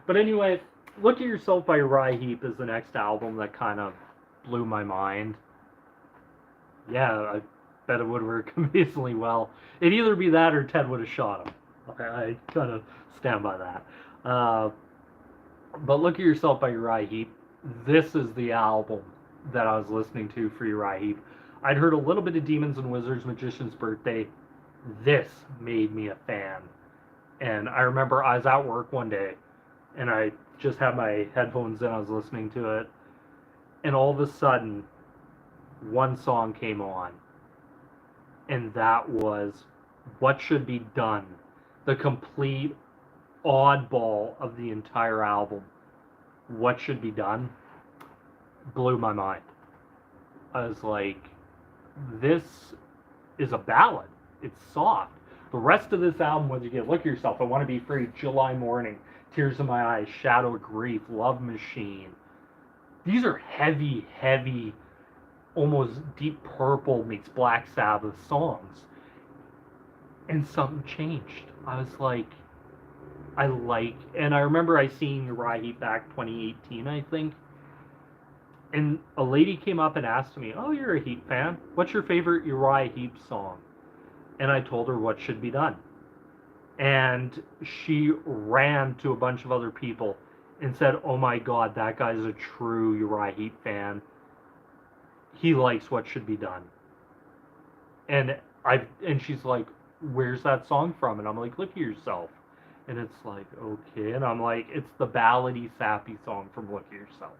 But anyway, Look at Yourself by Uriah Heep is the next album that kind of blew my mind. Yeah, I bet it would work amazingly well. It'd either be that or Ted would have shot him. I kind of stand by that. Uh, but Look at Yourself by Uriah Heep. This is the album that I was listening to for Uriah Heep. I'd heard a little bit of Demons and Wizards, Magician's Birthday. This made me a fan. And I remember I was at work one day, and I just had my headphones in, I was listening to it, and all of a sudden, one song came on, and that was What Should Be Done, the complete oddball of the entire album. What Should Be Done blew my mind. I was like, this is a ballad. It's soft. The rest of this album, whether you get Look at Yourself, I Want to Be Free, July Morning, Tears in My Eyes, Shadow of Grief, Love Machine. These are heavy, heavy, almost Deep Purple meets Black Sabbath songs. And something changed. I was like, and I remember I seen Uriah Heep back 2018, I think. And a lady came up and asked me, "Oh, you're a Heep fan. What's your favorite Uriah Heep song?" and I told her what should be done. And she ran to a bunch of other people and said, "Oh my God, that guy's a true Uriah Heep fan. He likes what should be done." And she's like, "Where's that song from?" And I'm like, "Look at yourself." And it's like, okay. And I'm like, "It's the ballady, sappy song from Look at Yourself."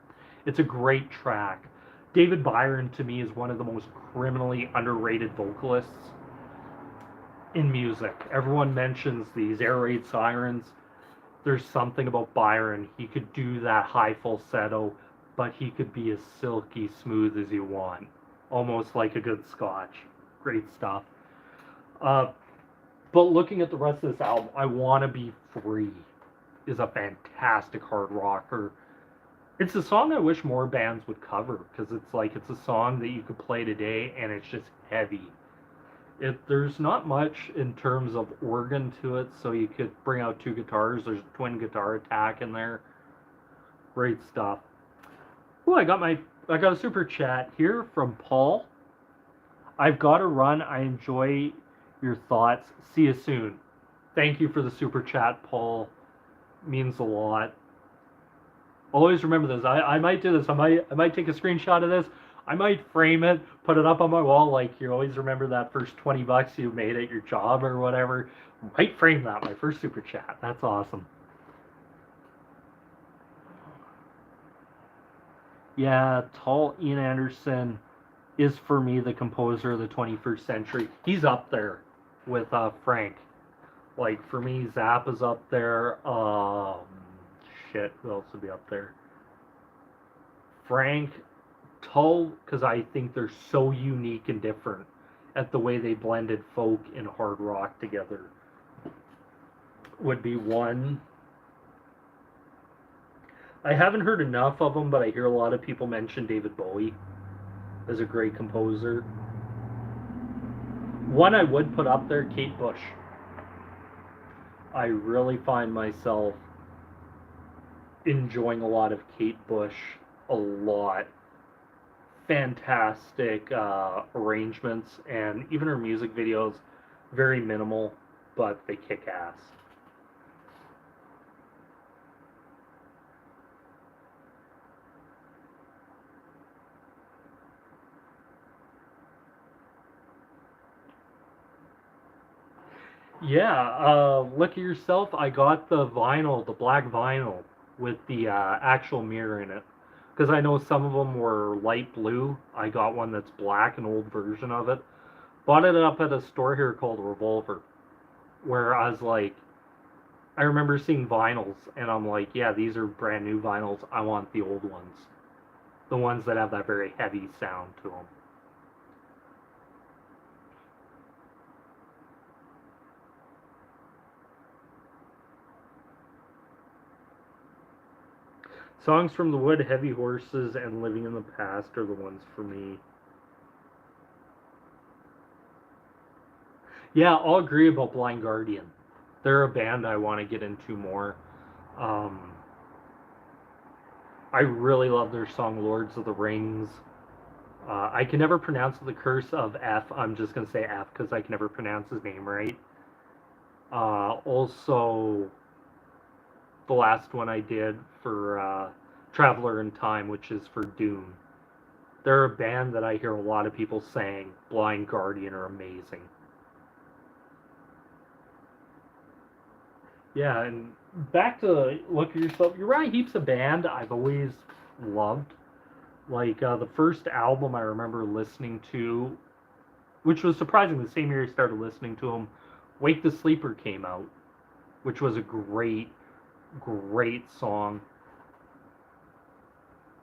It's a great track. David Byron, to me, is one of the most criminally underrated vocalists in music. Everyone mentions these air raid sirens. There's something about Byron. He could do that high falsetto, but he could be as silky smooth as you want. Almost like a good scotch. Great stuff. Uh, but looking at the rest of this album, I Wanna Be Free is a fantastic hard rocker. It's a song I wish more bands would cover, because it's a song that you could play today and it's just heavy. There's not much in terms of organ to it, so you could bring out two guitars. There's a twin guitar attack in there. Great stuff. Oh, I got a super chat here from Paul. "I've got to run. I enjoy your thoughts. See you soon." Thank you for the super chat, Paul. Means a lot. Always remember this. I might do this. I might take a screenshot of this. I might frame it, put it up on my wall. Like, you always remember that first $20 you made at your job or whatever. Might frame that, my first super chat. That's awesome. Yeah, tall Ian Anderson is for me the composer of the 21st century. He's up there with Frank. Like, for me, Zappa's up there. Shit, who else would be up there? Frank, Tull, because I think they're so unique and different at the way they blended folk and hard rock together, would be one. I haven't heard enough of them, but I hear a lot of people mention David Bowie as a great composer. One I would put up there, Kate Bush. I really find myself enjoying a lot of Kate Bush a lot. Fantastic arrangements, and even her music videos, very minimal, but they kick ass. Yeah, look at yourself. I got the vinyl, the black vinyl, with the actual mirror in it. Because I know some of them were light blue. I got one that's black, an old version of it. Bought it up at a store here called Revolver, where I was like, I remember seeing vinyls, and I'm like, yeah, these are brand new vinyls. I want the old ones. The ones that have that very heavy sound to them. Songs from the Wood, Heavy Horses, and Living in the Past are the ones for me. Yeah, I'll agree about Blind Guardian. They're a band I want to get into more. Um, I really love their song Lords of the Rings. I can never pronounce the curse of F. I'm just going to say F because I can never pronounce his name right. Also, the last one I did for Traveler in Time, which is for Dune. They're a band that I hear a lot of people saying Blind Guardian are amazing. Yeah, and back to Look at Yourself. Uriah Heep's a band I've always loved. Like, the first album I remember listening to, which was surprising, the same year I started listening to him, Wake the Sleeper came out, which was a great, great song.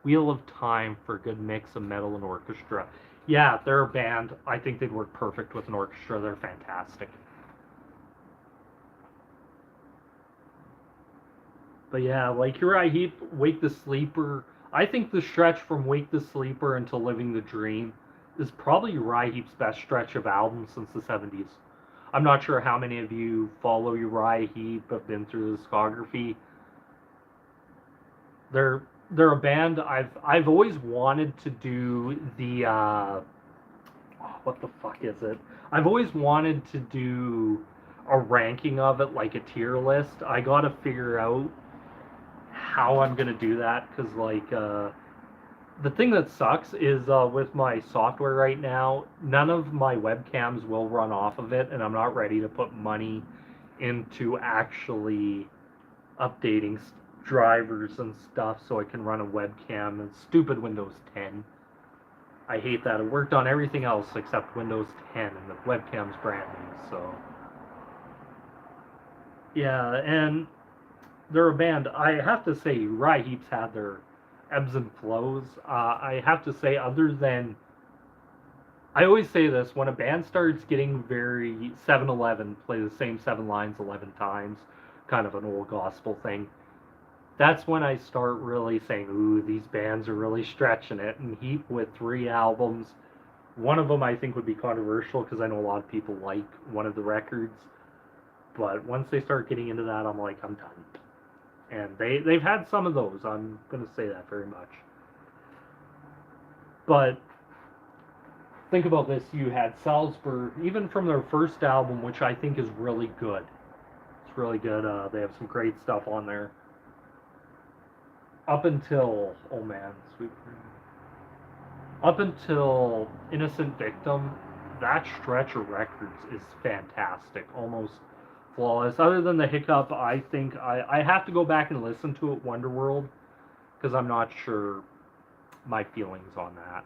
Wheel of Time for a good mix of metal and orchestra. Yeah, they're a band. I think they'd work perfect with an orchestra. They're fantastic. But yeah, like Uriah Heep, Wake the Sleeper. I think the stretch from Wake the Sleeper until Living the Dream is probably Uriah Heep's best stretch of albums since the 70s. I'm not sure how many of you follow Uriah Heep, have been through the discography. They're a band I've always wanted to do the what the fuck is it? I've always wanted to do a ranking of it, like a tier list. I gotta figure out how I'm gonna do that, because like the thing that sucks is with my software right now, none of my webcams will run off of it, and I'm not ready to put money into actually updating drivers and stuff so I can run a webcam. And stupid Windows 10. I hate that. It worked on everything else except Windows 10, and the webcam's brand new. So yeah, and they're a band. I have to say, Wright Heap's had their ebbs and flows. I have to say, other than, I always say this, when a band starts getting very 7-Eleven, play the same 7 lines 11 times, kind of an old gospel thing, that's when I start really saying, ooh, these bands are really stretching it. And Heap, with 3 albums, one of them I think would be controversial because I know a lot of people like one of the records. But once they start getting into that, I'm like, I'm done. And they've had some of those. I'm going to say that very much. But think about this. You had Salzburg, even from their first album, which I think is really good. It's really good. They have some great stuff on there. Up until, oh man, sweet. Up until Innocent Victim, that stretch of records is fantastic. Almost flawless. Other than the hiccup, I think I have to go back and listen to it, Wonderworld, because I'm not sure my feelings on that.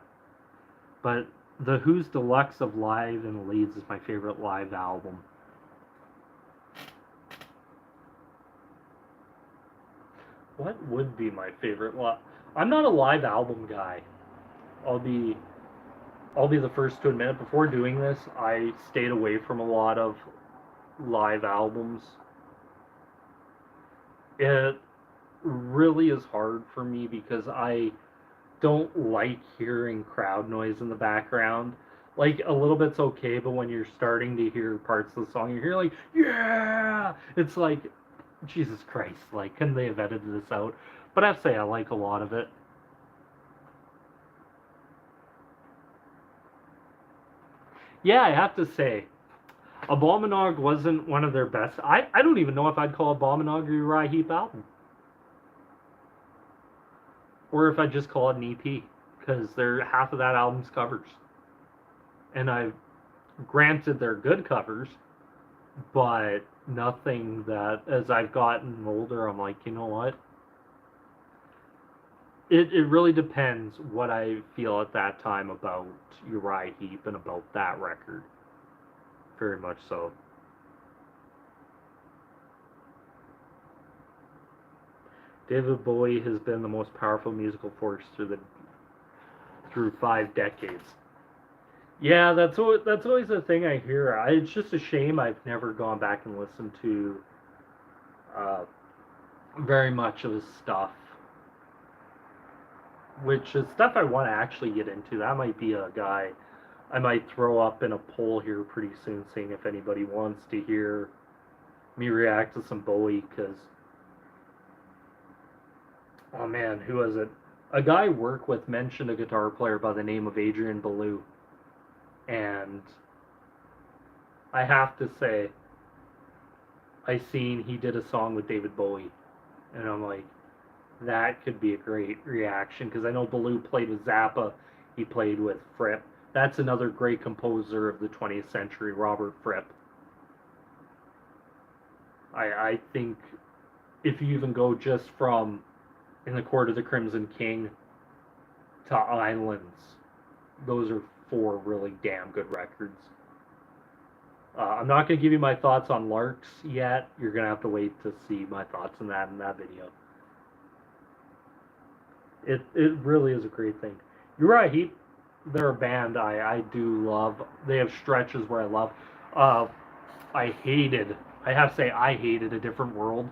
But the Who's Deluxe of Live and Leeds is my favorite live album. What would be my favorite live? I'm not a live album guy. I'll be the first to admit it. Before doing this, I stayed away from a lot of live albums. It really is hard for me because I don't like hearing crowd noise in the background. Like, a little bit's okay, but when you're starting to hear parts of the song, you hear like, yeah! It's like, Jesus Christ, like, couldn't they have edited this out? But I have to say, I like a lot of it. Yeah, I have to say, Abominog wasn't one of their best. I don't even know if I'd call Abominog a Uriah Heep album. Or if I'd just call it an EP, because they're half of that album's covers. And I've granted they're good covers, but nothing that, as I've gotten older, I'm like, you know what? It really depends what I feel at that time about Uriah Heep and about that record. Very much so. David Bowie has been the most powerful musical force through 5 decades. Yeah, that's always the thing I hear. It's just a shame I've never gone back and listened to very much of his stuff, which is stuff I want to actually get into. That might be a guy I might throw up in a poll here pretty soon, seeing if anybody wants to hear me react to some Bowie, because, oh man, who was it? A guy I work with mentioned a guitar player by the name of Adrian Belew, and I have to say, I seen he did a song with David Bowie, and I'm like, that could be a great reaction, because I know Belew played with Zappa, he played with Fripp. That's another great composer of the 20th century, Robert Fripp. I think if you even go just from In the Court of the Crimson King to Islands, those are 4 really damn good records. I'm not going to give you my thoughts on Larks yet. You're going to have to wait to see my thoughts on that in that video. It really is a great thing. You're right, Heap. They're a band I do love. They have stretches where I love. I have to say, I hated A Different World.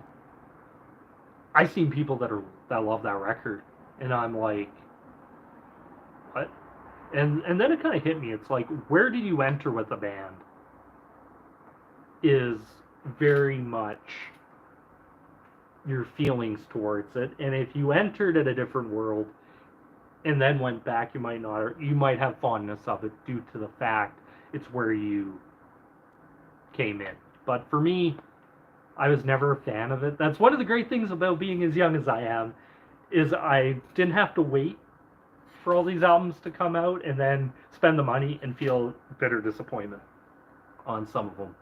I've seen people that love that record, and I'm like, what? And then it kind of hit me. It's like, where did you enter with a band? Is very much your feelings towards it, and if you entered at A Different World, and then went back, you might not, you might have fondness of it due to the fact it's where you came in. But for me, I was never a fan of it. That's one of the great things about being as young as I am, is I didn't have to wait for all these albums to come out and then spend the money and feel bitter disappointment on some of them.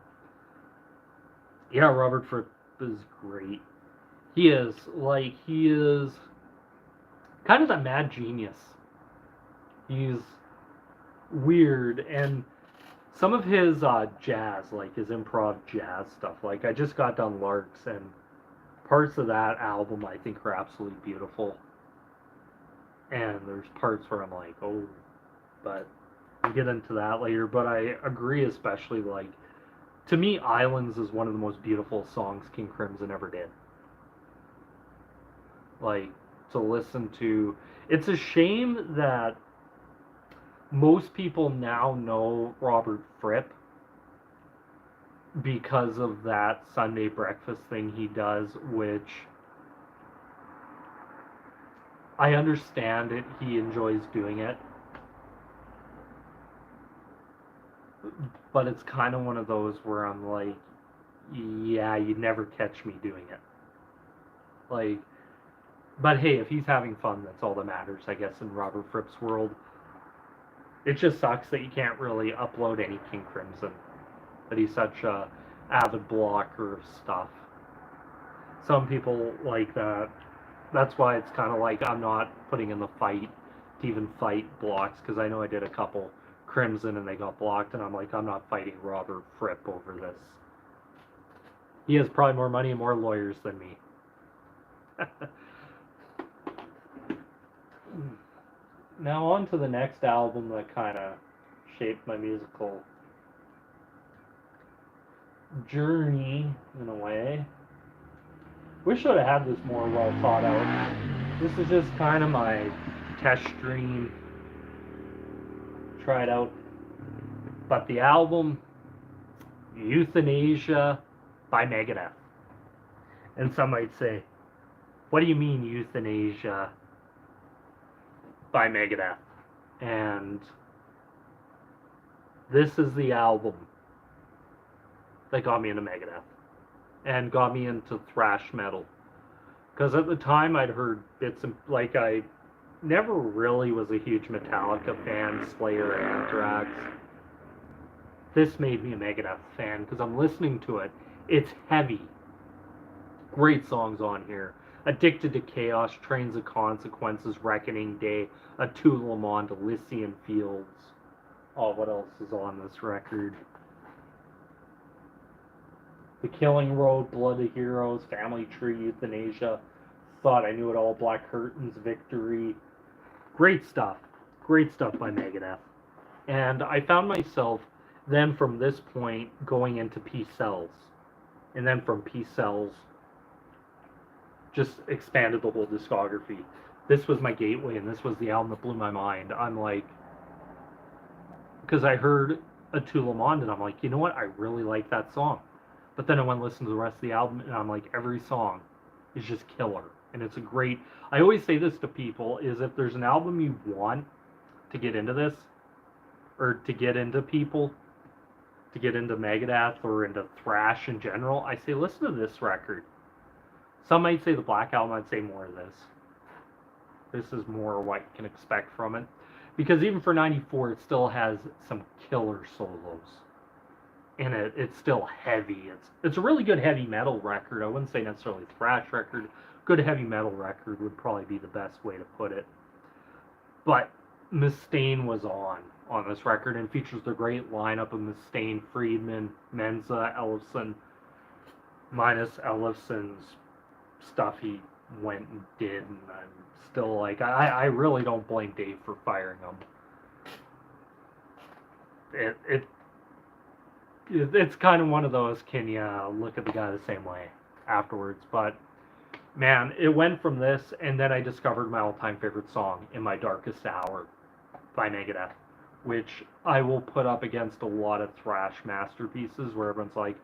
Yeah, Robert Fripp is great. He is kind of the mad genius. He's weird, and some of his jazz, like his improv jazz stuff, like I just got done Larks, and parts of that album I think are absolutely beautiful. And there's parts where I'm like, oh, but we'll get into that later. But I agree, especially like, to me, Islands is one of the most beautiful songs King Crimson ever did. Like, to listen to. It's a shame that most people now know Robert Fripp because of that Sunday breakfast thing he does, which I understand it. He enjoys doing it. But it's kind of one of those where I'm like, yeah, you'd never catch me doing it. Like, but hey, if he's having fun, that's all that matters, I guess, in Robert Fripp's world. It just sucks that you can't really upload any King Crimson. That he's such a avid blocker of stuff. Some people like that. That's why it's kind of like I'm not putting in the fight to even fight blocks, because I know I did a couple Crimson and they got blocked, and I'm like, I'm not fighting Robert Fripp over this. He has probably more money and more lawyers than me. Now on to the next album that kind of shaped my musical journey in a way. Wish I would have had this more well thought out. This is just kind of my test stream. Try it out. But the album, Euthanasia by Megadeth. And some might say, what do you mean Euthanasia by Megadeth? And this is the album that got me into Megadeth and got me into thrash metal. Because at the time I'd heard bits of, like, I never really was a huge Metallica fan, Slayer, and Anthrax. This made me a Megadeth fan because I'm listening to it. It's heavy. Great songs on here. Addicted to Chaos, Trains of Consequences, Reckoning Day, A Tu Le Monde, Elysian Fields. Oh, what else is on this record? The Killing Road, Blood of Heroes, Family Tree, Euthanasia, Thought I Knew It All, Black Curtains, Victory. Great stuff. Great stuff by Megadeth. And I found myself then from this point going into Peace Sells. And then from Peace Sells, just expanded the whole discography. This was my gateway, and this was the album that blew my mind. I'm like, because I heard A Tu Le Monde, and I'm like, you know what? I really like that song. But then I went and listened to the rest of the album, and I'm like, every song is just killer. And it's a great... I always say this to people, is if there's an album you want to get into this, or to get into people, to get into Megadeth, or into thrash in general, I say, listen to this record. Some might say the Black Album, I'd say more of this. This is more what you can expect from it. Because even for 94, it still has some killer solos in it. It's still heavy. It's a really good heavy metal record. I wouldn't say necessarily thrash record. Good heavy metal record would probably be the best way to put it. But Mustaine was on this record and features the great lineup of Mustaine, Friedman, Menza, Ellefson, minus Ellefson's stuff he went and did, and I'm still like, I really don't blame Dave for firing him. It's kind of one of those, can you look at the guy the same way afterwards? But man, it went from this, and then I discovered my all-time favorite song, In My Darkest Hour by Megadeth, which I will put up against a lot of thrash masterpieces where everyone's like,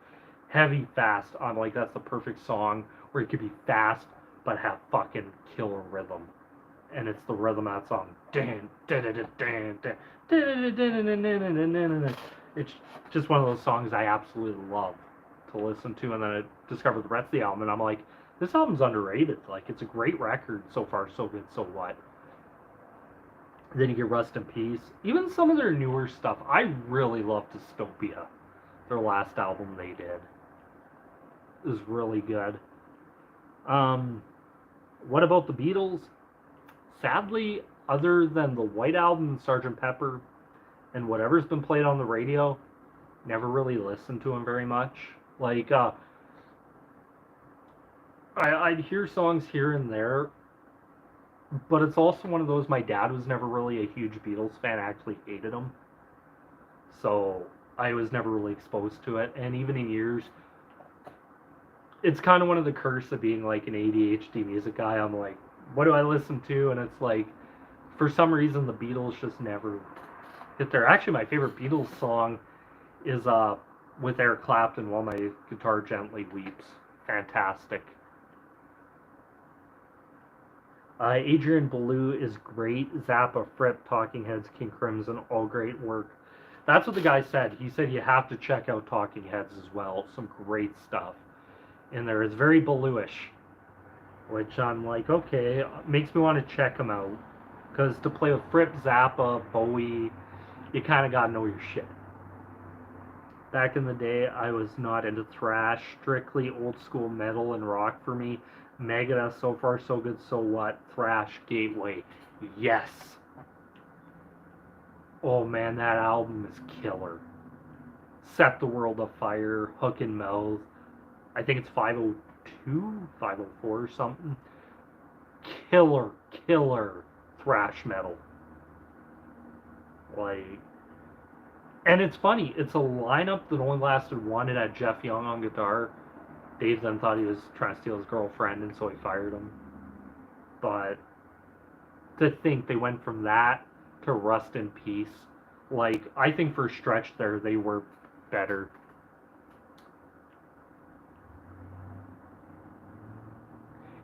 heavy, fast. I'm like, that's the perfect song where it could be fast but have fucking killer rhythm. and it's the rhythm of that song. It's just one of those songs I absolutely love to listen to, and then I discovered the rest of the album, and I'm like, this album's underrated. Like, it's a great record so far, so good, so what? Then you get Rust in Peace. Even some of their newer stuff, I really love Dystopia. Their last album they did is really good. What about the Beatles? Sadly, other than the White Album and Sgt. Pepper and whatever's been played on the radio, never really listened to them very much. Like, I'd hear songs here and there, but it's also one of those, my dad was never really a huge Beatles fan, actually hated them. So I was never really exposed to it. And even in years, it's kind of one of the curse of being like an ADHD music guy. I'm like, what do I listen to? And it's like, for some reason, the Beatles just never hit there. Actually, my favorite Beatles song is with Eric Clapton, While My Guitar Gently Weeps. Fantastic. Adrian Belew is great. Zappa, Fripp, Talking Heads, King Crimson, all great work. That's what the guy said. He said you have to check out Talking Heads as well. Some great stuff in there. It's very Belewish, which I'm like, okay, makes me want to check them out. Because to play with Fripp, Zappa, Bowie, you kind of got to know your shit. Back in the day, I was not into thrash, strictly old school metal and rock for me. Megadeth, So Far So Good, So What, thrash, Gateway, yes. Oh man, that album is killer. Set the World Afire, Hook and Mouth. I think it's 502, 504 or something. Killer thrash metal. Like, and it's funny, it's a lineup that only lasted one. It had Jeff Young on guitar. Dave then thought he was trying to steal his girlfriend, and so he fired him. But to think they went from that to Rust in Peace, like, I think for a stretch there they were better.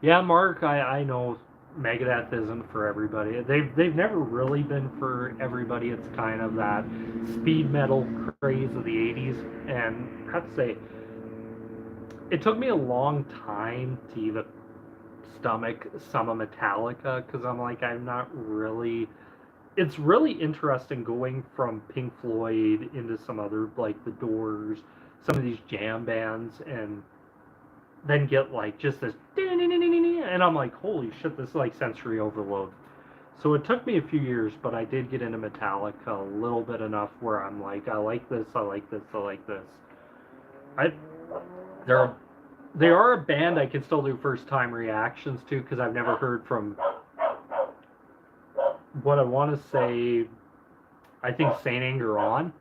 Yeah, Mark, I know Megadeth isn't for everybody. They've never really been for everybody. It's kind of that speed metal craze of the 80s, and I have to say, it took me a long time to even stomach some of Metallica, because I'm like, I'm not really. It's really interesting going from Pink Floyd into some other, like the Doors, some of these jam bands, and then get like just this, and I'm like, holy shit, this is like sensory overload. So it took me a few years, but I did get into Metallica a little bit enough where I'm like, I like this, I like this, I like this. I they're they are a band I can still do first time reactions to, because I've never heard from what I want to say. I think Saint Anger On.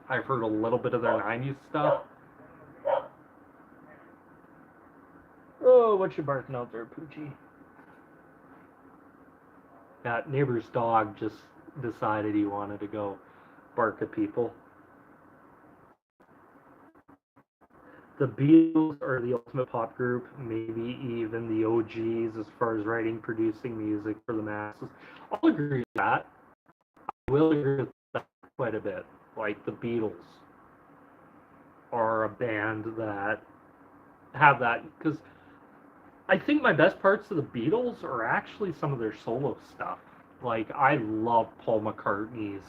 I've heard a little bit of their 90s stuff. Oh, what you barking out there, Poochie? That neighbor's dog just decided he wanted to go bark at people. The Beatles are the ultimate pop group, maybe even the OGs as far as writing, producing music for the masses. I'll agree with that. I will agree with that quite a bit. Like, the Beatles are a band that have that, because I think my best parts of the Beatles are actually some of their solo stuff. Like, I love Paul McCartney's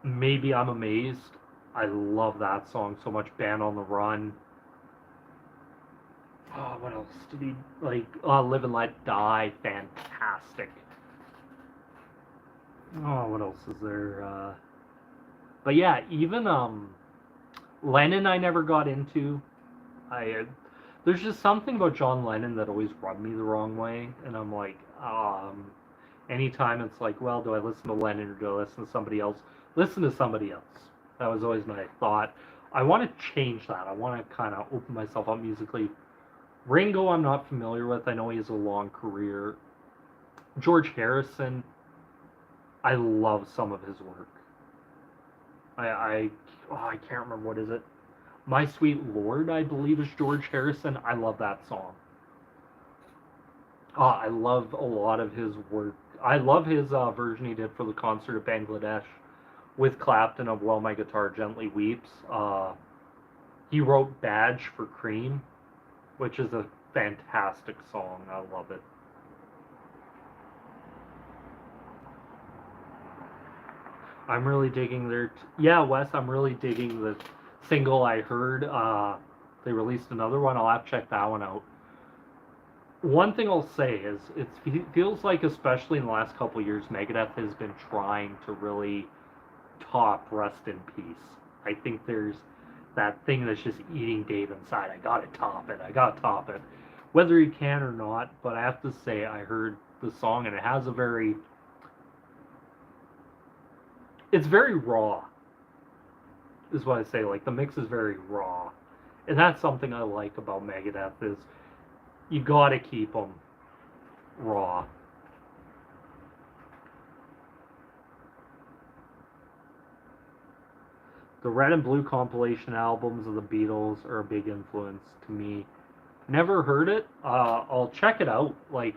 Maybe I'm Amazed. I love that song so much. Band on the Run. Oh, what else did he like? Live and Let Die. Fantastic. Oh, what else is there? But yeah, even Lennon I never got into. There's just something about John Lennon that always rubbed me the wrong way, and I'm like, anytime it's like, well, do I listen to Lennon or do I listen to somebody else? Listen to somebody else. That was always my thought. I want to change that. I want to kind of open myself up musically. Ringo, I'm not familiar with. I know he has a long career. George Harrison, I love some of his work. I can't remember, what is it? My Sweet Lord, I believe, is George Harrison. I love that song. I love a lot of his work. I love his version he did for the concert at Bangladesh with Clapton of While My Guitar Gently Weeps. He wrote Badge for Cream, which is a fantastic song. I love it. I'm really digging their. Yeah, Wes, I'm really digging the single I heard. They released another one. I'll have to check that one out. One thing I'll say is it feels like, especially in the last couple of years, Megadeth has been trying to really top Rust in Peace. I think there's that thing that's just eating Dave inside. I gotta top it. I gotta top it. Whether you can or not, but I have to say, I heard the song and it has a very. It's very raw, is what I say. Like, the mix is very raw. And that's something I like about Megadeth is you gotta keep them raw. The Red and Blue compilation albums of the Beatles are a big influence to me. Never heard it. I'll check it out. Like,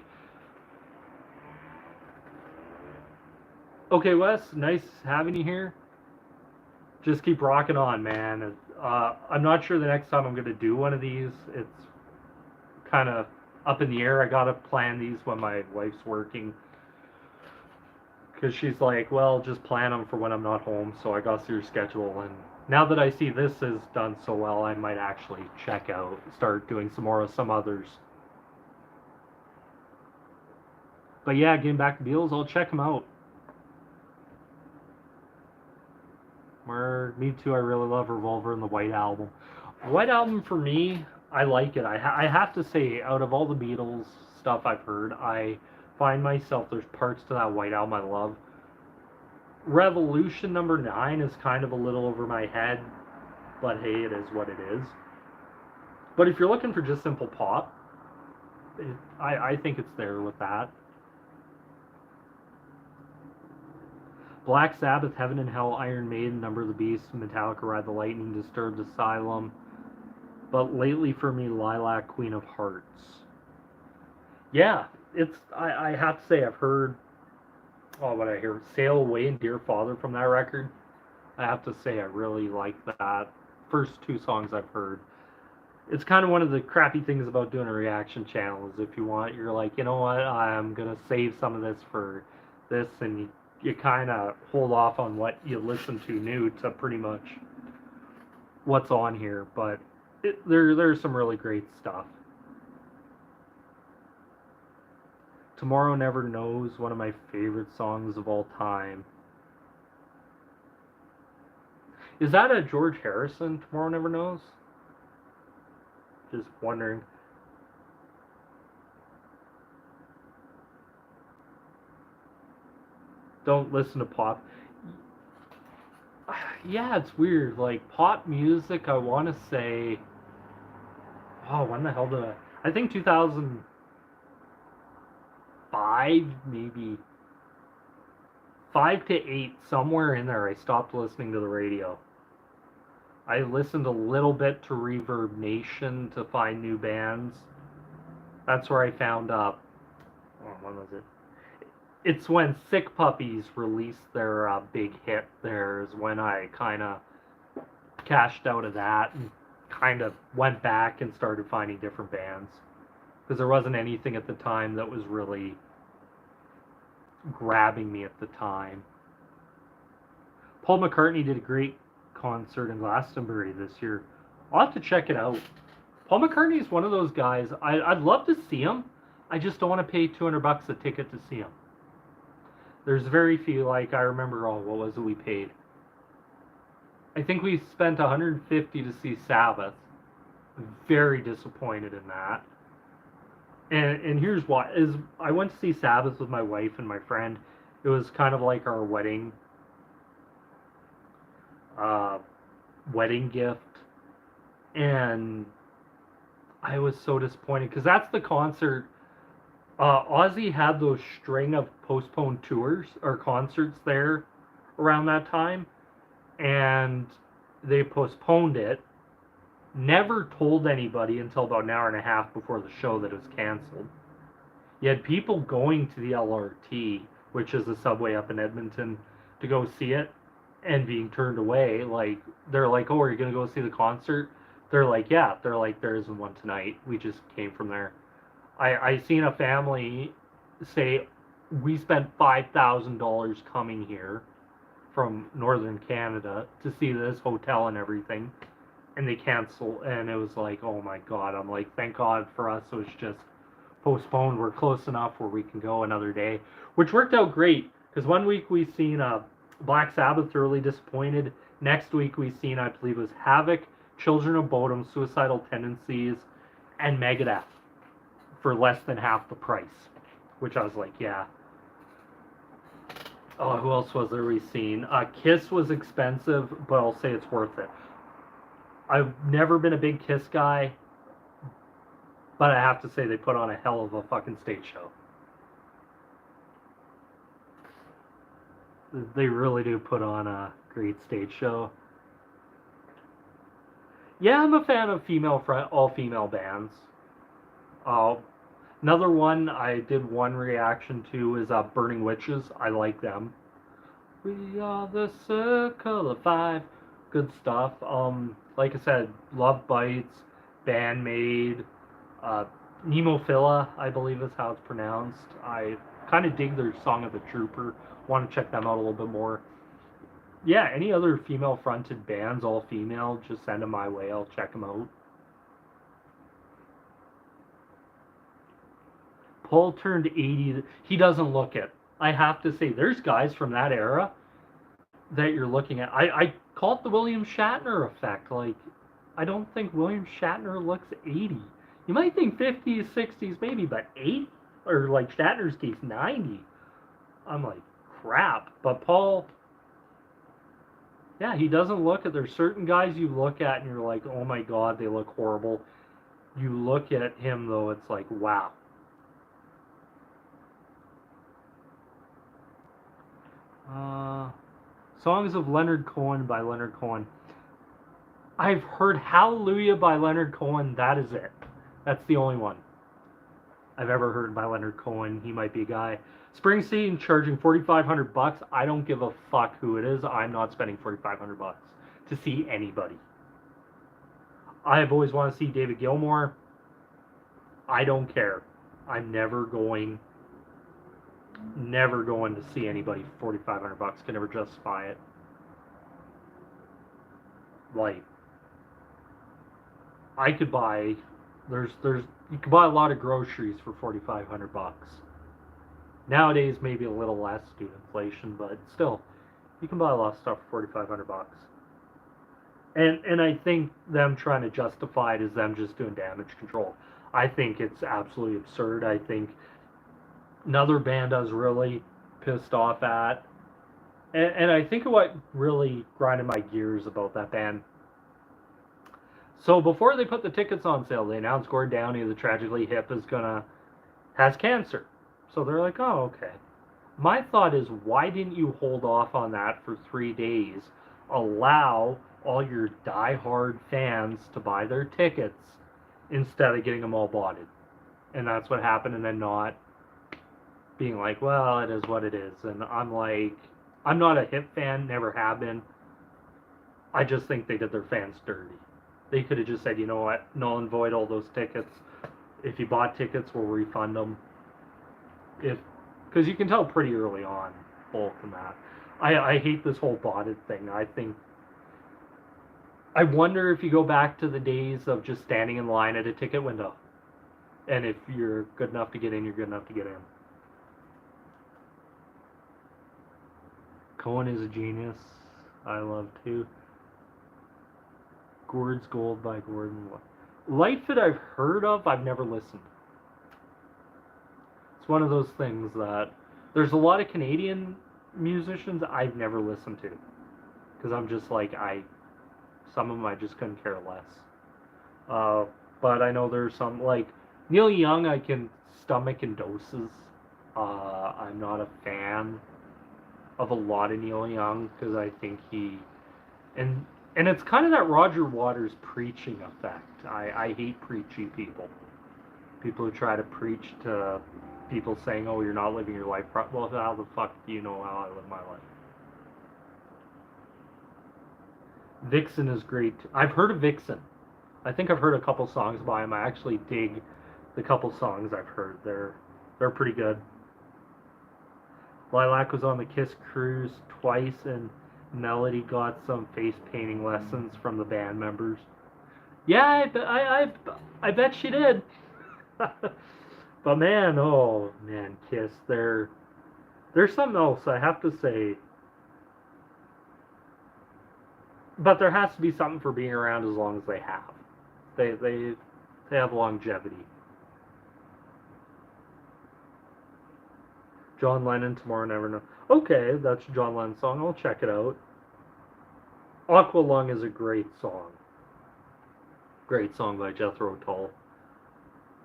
okay, Wes, nice having you here. Just keep rocking on, man. I'm not sure the next time I'm gonna do one of these. It's kind of up in the air. I gotta plan these when my wife's working because she's like, well, just plan them for when I'm not home. So I got through schedule, and now that I see this is done so well, I might actually check out, start doing some more of some others. But yeah, getting back to Beatles, I'll check them out. Me too. I really love Revolver and the White Album. White Album for me, I like it. I have to say, out of all the Beatles stuff I've heard, I find myself there's parts to that White Album I love. Revolution #9 is kind of a little over my head, but hey, it is what it is. But if you're looking for just simple pop, I think it's there with that. Black Sabbath, Heaven and Hell, Iron Maiden, Number of the Beast, Metallica, Ride the Lightning, Disturbed, Asylum. But lately for me, Lilac, Queen of Hearts. Yeah, I have to say, I've heard, what I hear, Sail Away and Dear Father from that record. I have to say, I really like that. First two songs I've heard. It's kind of one of the crappy things about doing a reaction channel is if you want, you're like, you know what, I'm going to save some of this for this, and you kind of hold off on what you listen to new to pretty much what's on here. But there's some really great stuff. Tomorrow Never Knows, one of my favorite songs of all time. Is that a George Harrison, Tomorrow Never Knows? Just wondering. Don't listen to pop. Yeah, it's weird. Like, pop music, I want to say. Oh, when the hell did I think 2005, maybe. 5 to 8, somewhere in there, I stopped listening to the radio. I listened a little bit to Reverb Nation to find new bands. That's where I found when was it? It's when Sick Puppies released their big hit. There's when I kind of cashed out of that and kind of went back and started finding different bands because there wasn't anything at the time that was really grabbing me at the time. Paul McCartney did a great concert in Glastonbury this year. I'll have to check it out. Paul McCartney is one of those guys. I'd love to see him. I just don't want to pay $200 a ticket to see him. There's very few. Like, I remember, what was it we paid? I think we spent $150 to see Sabbath. Very disappointed in that. And here's why: is I went to see Sabbath with my wife and my friend. It was kind of like our wedding gift, and I was so disappointed because that's the concert. Ozzy had those string of postponed tours or concerts there around that time, and they postponed it. Never told anybody until about an hour and a half before the show that it was canceled. You had people going to the LRT, which is a subway up in Edmonton, to go see it, and being turned away. Like, they're like, "Oh, are you gonna go see the concert?" They're like, "Yeah." They're like, "There isn't one tonight. We just came from there." I seen a family say, "We spent $5,000 coming here from northern Canada to see this hotel and everything," and they cancel. And it was like, "Oh my god!" I'm like, "Thank God for us. It was just postponed. We're close enough where we can go another day," which worked out great because one week we seen Black Sabbath, thoroughly disappointed. Next week we seen, I believe it was Havoc, Children of Bodom, Suicidal Tendencies, and Megadeth for less than half the price, which I was like, yeah. Oh, who else was there we seen? Kiss was expensive, but I'll say it's worth it. I've never been a big Kiss guy, but I have to say they put on a hell of a fucking stage show. They really do put on a great stage show. Yeah, I'm a fan of all-female bands. Uh, Another one I did one reaction to is Burning Witches. I like them. We are the circle of five. Good stuff. Like I said, Love Bites, Bandmade, uh, Nemophila, I believe is how it's pronounced. I kind of dig their Song of the Trooper. Want to check them out a little bit more. Yeah, any other female-fronted bands, all female, just send them my way. I'll check them out. Paul turned 80. He doesn't look it. I have to say, there's guys from that era that you're looking at. I call it the William Shatner effect. Like, I don't think William Shatner looks 80. You might think 50s, 60s, maybe, but 80? Or like Shatner's case, 90. I'm like, crap. But Paul, yeah, he doesn't look it. There's certain guys you look at and you're like, oh my god, they look horrible. You look at him, though, it's like, wow. Songs of Leonard Cohen by Leonard Cohen. I've heard Hallelujah by Leonard Cohen. That is it. That's the only one I've ever heard by Leonard Cohen. He might be a guy. Springsteen charging $4,500. I don't give a fuck who it is. I'm not spending $4,500 to see anybody. I've always wanted to see David Gilmour. I don't care. I'm never going to see anybody for $4,500. Can never justify it. Like, I could buy, you could buy a lot of groceries for $4,500. Nowadays, maybe a little less due to inflation, but still, you can buy a lot of stuff for $4,500. And I think them trying to justify it is them just doing damage control. I think it's absolutely absurd. I think another band I was really pissed off at, and I think what really grinded my gears about that band. So before they put the tickets on sale, they announced Gord Downie, the tragically hip, has cancer. So they're like, oh, okay. My thought is, why didn't you hold off on that for 3 days? Allow all your die-hard fans to buy their tickets instead of getting them all botted. And that's what happened, and then not being like, well, it is what it is. And I'm like, I'm not a hip fan, never have been. I just think they did their fans dirty. They could have just said, you know what, null and void all those tickets. If you bought tickets, we'll refund them. Because you can tell pretty early on, bulk and that. I hate this whole botted thing. I wonder if you go back to the days of just standing in line at a ticket window. And if you're good enough to get in, you're good enough to get in. Cohen is a genius. I love too. Gord's Gold by Gordon. Lightfoot I've heard of, I've never listened. It's one of those things that there's a lot of Canadian musicians I've never listened to. Because I'm just like, some of them I just couldn't care less. But I know there's some, like, Neil Young I can stomach in doses. I'm not a fan of a lot of Neil Young because I think and it's kind of that Roger Waters preaching effect. I hate preachy people. People who try to preach to people saying, "Oh, you're not living your life." Well, how the fuck do you know how I live my life? Vixen is great. I've heard of Vixen. I think I've heard a couple songs by him. I actually dig the couple songs I've heard. They're pretty good. Lilac was on the Kiss cruise twice, and Melody got some face painting lessons from the band members. Yeah, I bet she did. But man, oh man, Kiss, there's something else I have to say. But there has to be something for being around as long as they have. They have longevity. John Lennon, Tomorrow Never Know. Okay, that's John Lennon's song. I'll check it out. Aqualung is a great song. Great song by Jethro Tull.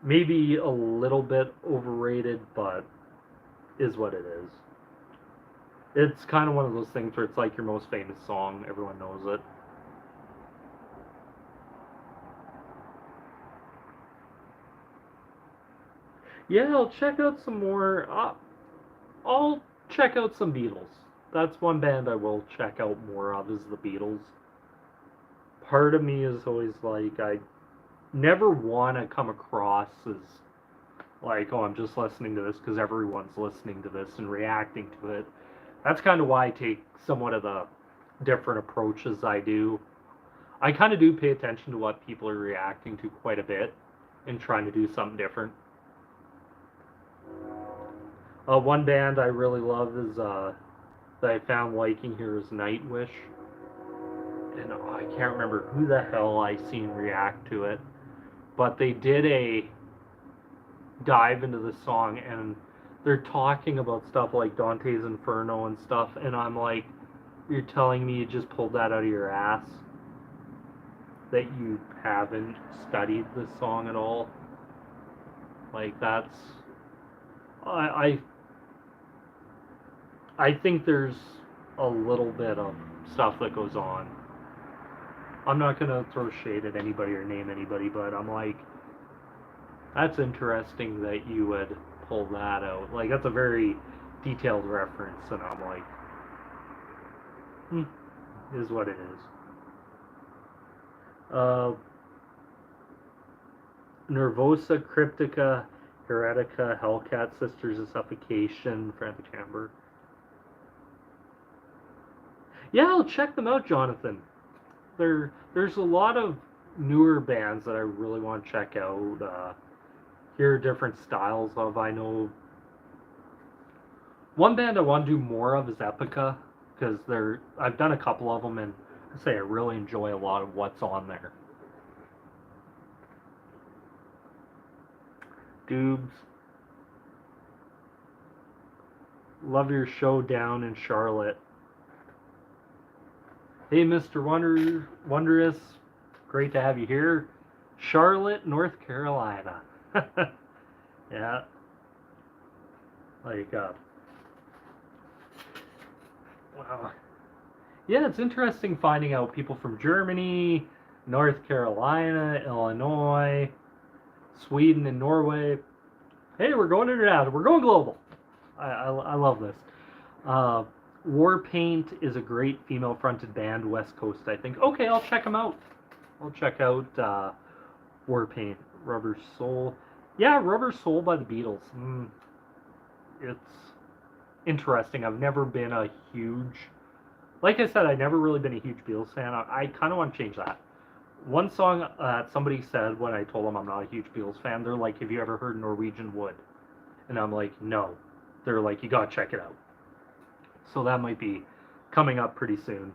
Maybe a little bit overrated, but is what it is. It's kind of one of those things where it's like your most famous song. Everyone knows it. Yeah, I'll check out some more. I'll check out some Beatles. That's one band I will check out more of is the Beatles. Part of me is always like, I never want to come across as like, oh, I'm just listening to this because everyone's listening to this and reacting to it. That's kind of why I take somewhat of the different approaches I do. I kind of do pay attention to what people are reacting to quite a bit and trying to do something different. One band I really love is that I found liking here is Nightwish. And I can't remember who the hell I seen react to it. But they did a dive into the song and they're talking about stuff like Dante's Inferno and stuff, and I'm like, you're telling me you just pulled that out of your ass? That you haven't studied this song at all? Like, that's... I think there's a little bit of stuff that goes on. I'm not going to throw shade at anybody or name anybody, but I'm like, that's interesting that you would pull that out. Like, that's a very detailed reference, and I'm like, is what it is. Nervosa Cryptica, Heretica, Hellcat, Sisters of Suffocation, Frantic Chamber. Yeah, I'll check them out, Jonathan. There's a lot of newer bands that I really want to check out. Hear different styles of. I know one band I want to do more of is Epica, because I've done a couple of them, and I say I really enjoy a lot of what's on there. Dubes. Love your show down in Charlotte. Hey, Mr. Wondrous. Great to have you here. Charlotte, North Carolina. Yeah. Like, wow. Yeah, it's interesting finding out people from Germany, North Carolina, Illinois, Sweden, and Norway. Hey, we're going international. We're going global. I love this. Warpaint is a great female-fronted band, West Coast, I think. Okay, I'll check them out. I'll check out Warpaint. Rubber Soul. Yeah, Rubber Soul by the Beatles. It's interesting. I've never been a huge... Like I said, I've never really been a huge Beatles fan. I kind of want to change that. One song somebody said when I told them I'm not a huge Beatles fan, they're like, have you ever heard Norwegian Wood? And I'm like, no. They're like, you gotta check it out. So that might be coming up pretty soon.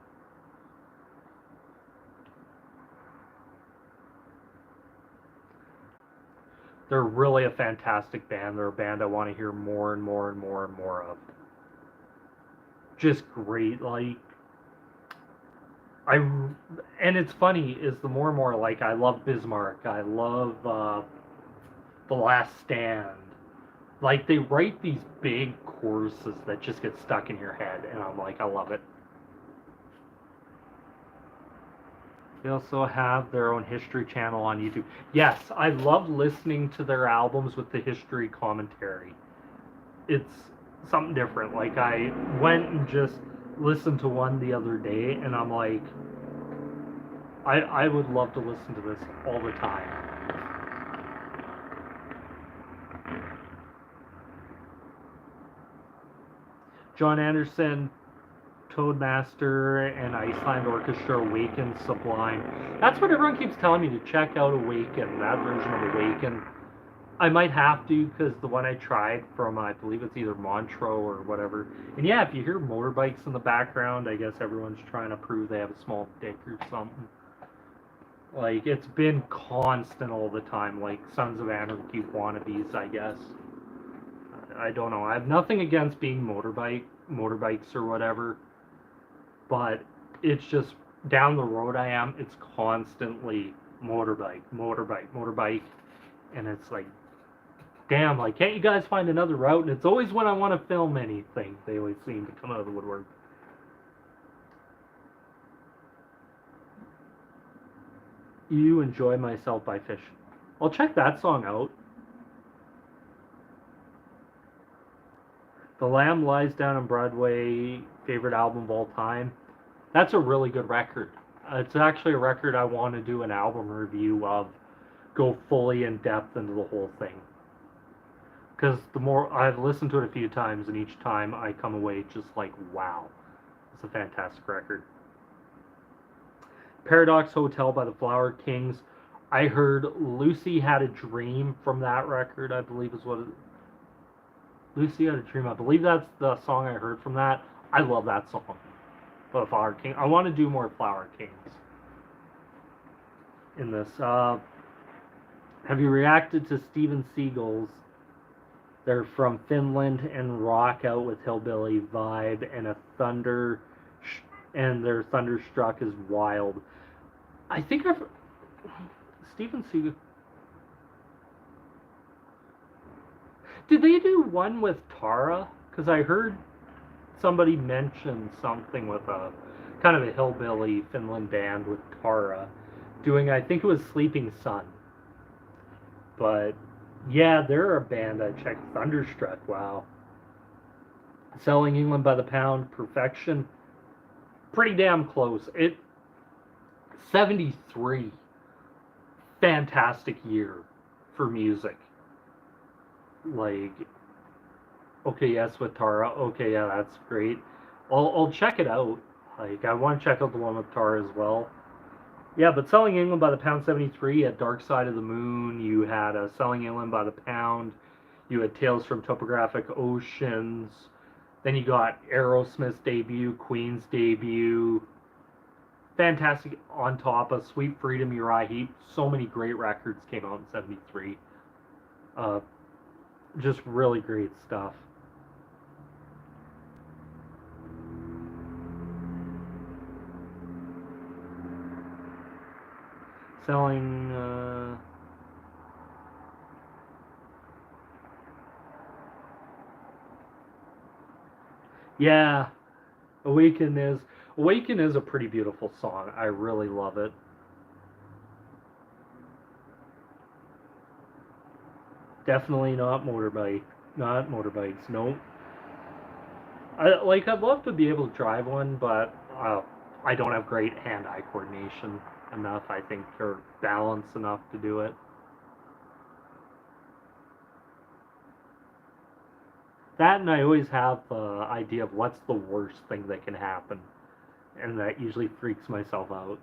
They're really a fantastic band. They're a band I want to hear more and more and more and more of. Just great, like... And it's funny, is the more and more, like, I love Bismarck. I love The Last Stand. Like, they write these big choruses that just get stuck in your head, and I'm like, I love it. They also have their own history channel on YouTube. Yes, I love listening to their albums with the history commentary. it's something different. Like, I went and just listened to one the other day, and I'm like, I would love to listen to this all the time. John Anderson, Toadmaster, and Iceland Orchestra, Awaken, Sublime. That's what everyone keeps telling me to check out. Awaken, that version of Awaken. I might have to, because the one I tried from, I believe it's either Montreux or whatever. And yeah, if you hear motorbikes in the background, I guess everyone's trying to prove they have a small dick or something. Like, it's been constant all the time, like Sons of Anarchy wannabes, I guess. I don't know. I have nothing against being motorbikes or whatever, but it's just down the road I am. It's constantly motorbike, and it's like, damn, like, can't you guys find another route? And it's always when I want to film anything, they always seem to come out of the woodwork. You Enjoy Myself by Fish. I'll check that song out. The Lamb Lies Down on Broadway, favorite album of all time. That's a really good record. It's actually a record I want to do an album review of, go fully in depth into the whole thing. Because the more I've listened to it a few times, and each time I come away just like, wow, it's a fantastic record. Paradox Hotel by the Flower Kings. I heard Lucy Had a Dream from that record, I believe is what it, Lucy Had a Dream. I believe that's the song I heard from that. I love that song. By the Flower King. I want to do more Flower Kings in this. Have you reacted to Steven Seagal's? They're from Finland and rock out with hillbilly vibe and and their Thunderstruck is wild. I think Steven Seagal. Did they do one with Tara? Because I heard somebody mention something with a kind of a hillbilly Finland band with Tara doing, I think it was Sleeping Sun. But yeah, they're a band I checked. Thunderstruck, wow. Selling England by the Pound, Perfection. Pretty damn close. 73. Fantastic year for music. Like, okay, yes, with Tara. Okay, yeah, that's great. I'll check it out. Like, I want to check out the one with Tara as well. Yeah, but Selling England by the Pound 73, you had Dark Side of the Moon, you had Selling England by the Pound, you had Tales from Topographic Oceans, then you got Aerosmith's debut, Queen's debut, fantastic on top of Sweet Freedom, Uriah Heep. So many great records came out in 73. Just really great stuff. Selling yeah, Awaken is a pretty beautiful song. I really love it. Definitely not motorbikes. Nope. I'd love to be able to drive one, but I don't have great hand-eye coordination enough, I think, or balance enough to do it. That, and I always have the idea of what's the worst thing that can happen, and that usually freaks myself out.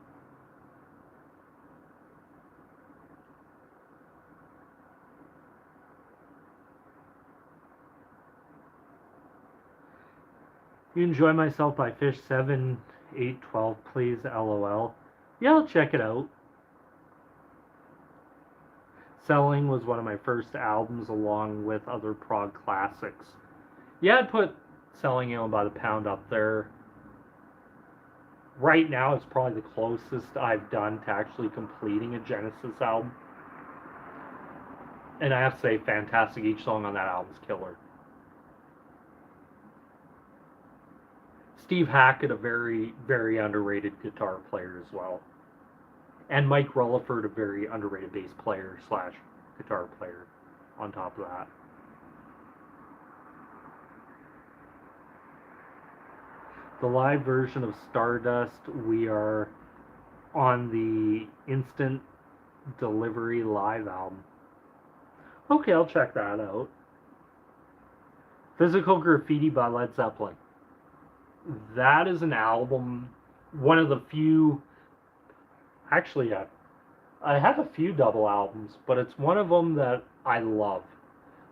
You Enjoy Myself by Fish 7, 8, 12, please, LOL. Yeah, I'll check it out. Selling was one of my first albums along with other prog classics. Yeah, I'd put Selling Alien by the Pound up there. Right now, it's probably the closest I've done to actually completing a Genesis album. And I have to say, fantastic. Each song on that album is killer. Steve Hackett, a very, very underrated guitar player as well. And Mike Rutherford, a very underrated bass player / guitar player on top of that. The live version of Stardust, we are on the Instant Delivery live album. Okay, I'll check that out. Physical Graffiti by Led Zeppelin. That is an album, one of the few. Actually, I have a few double albums, but it's one of them that I love.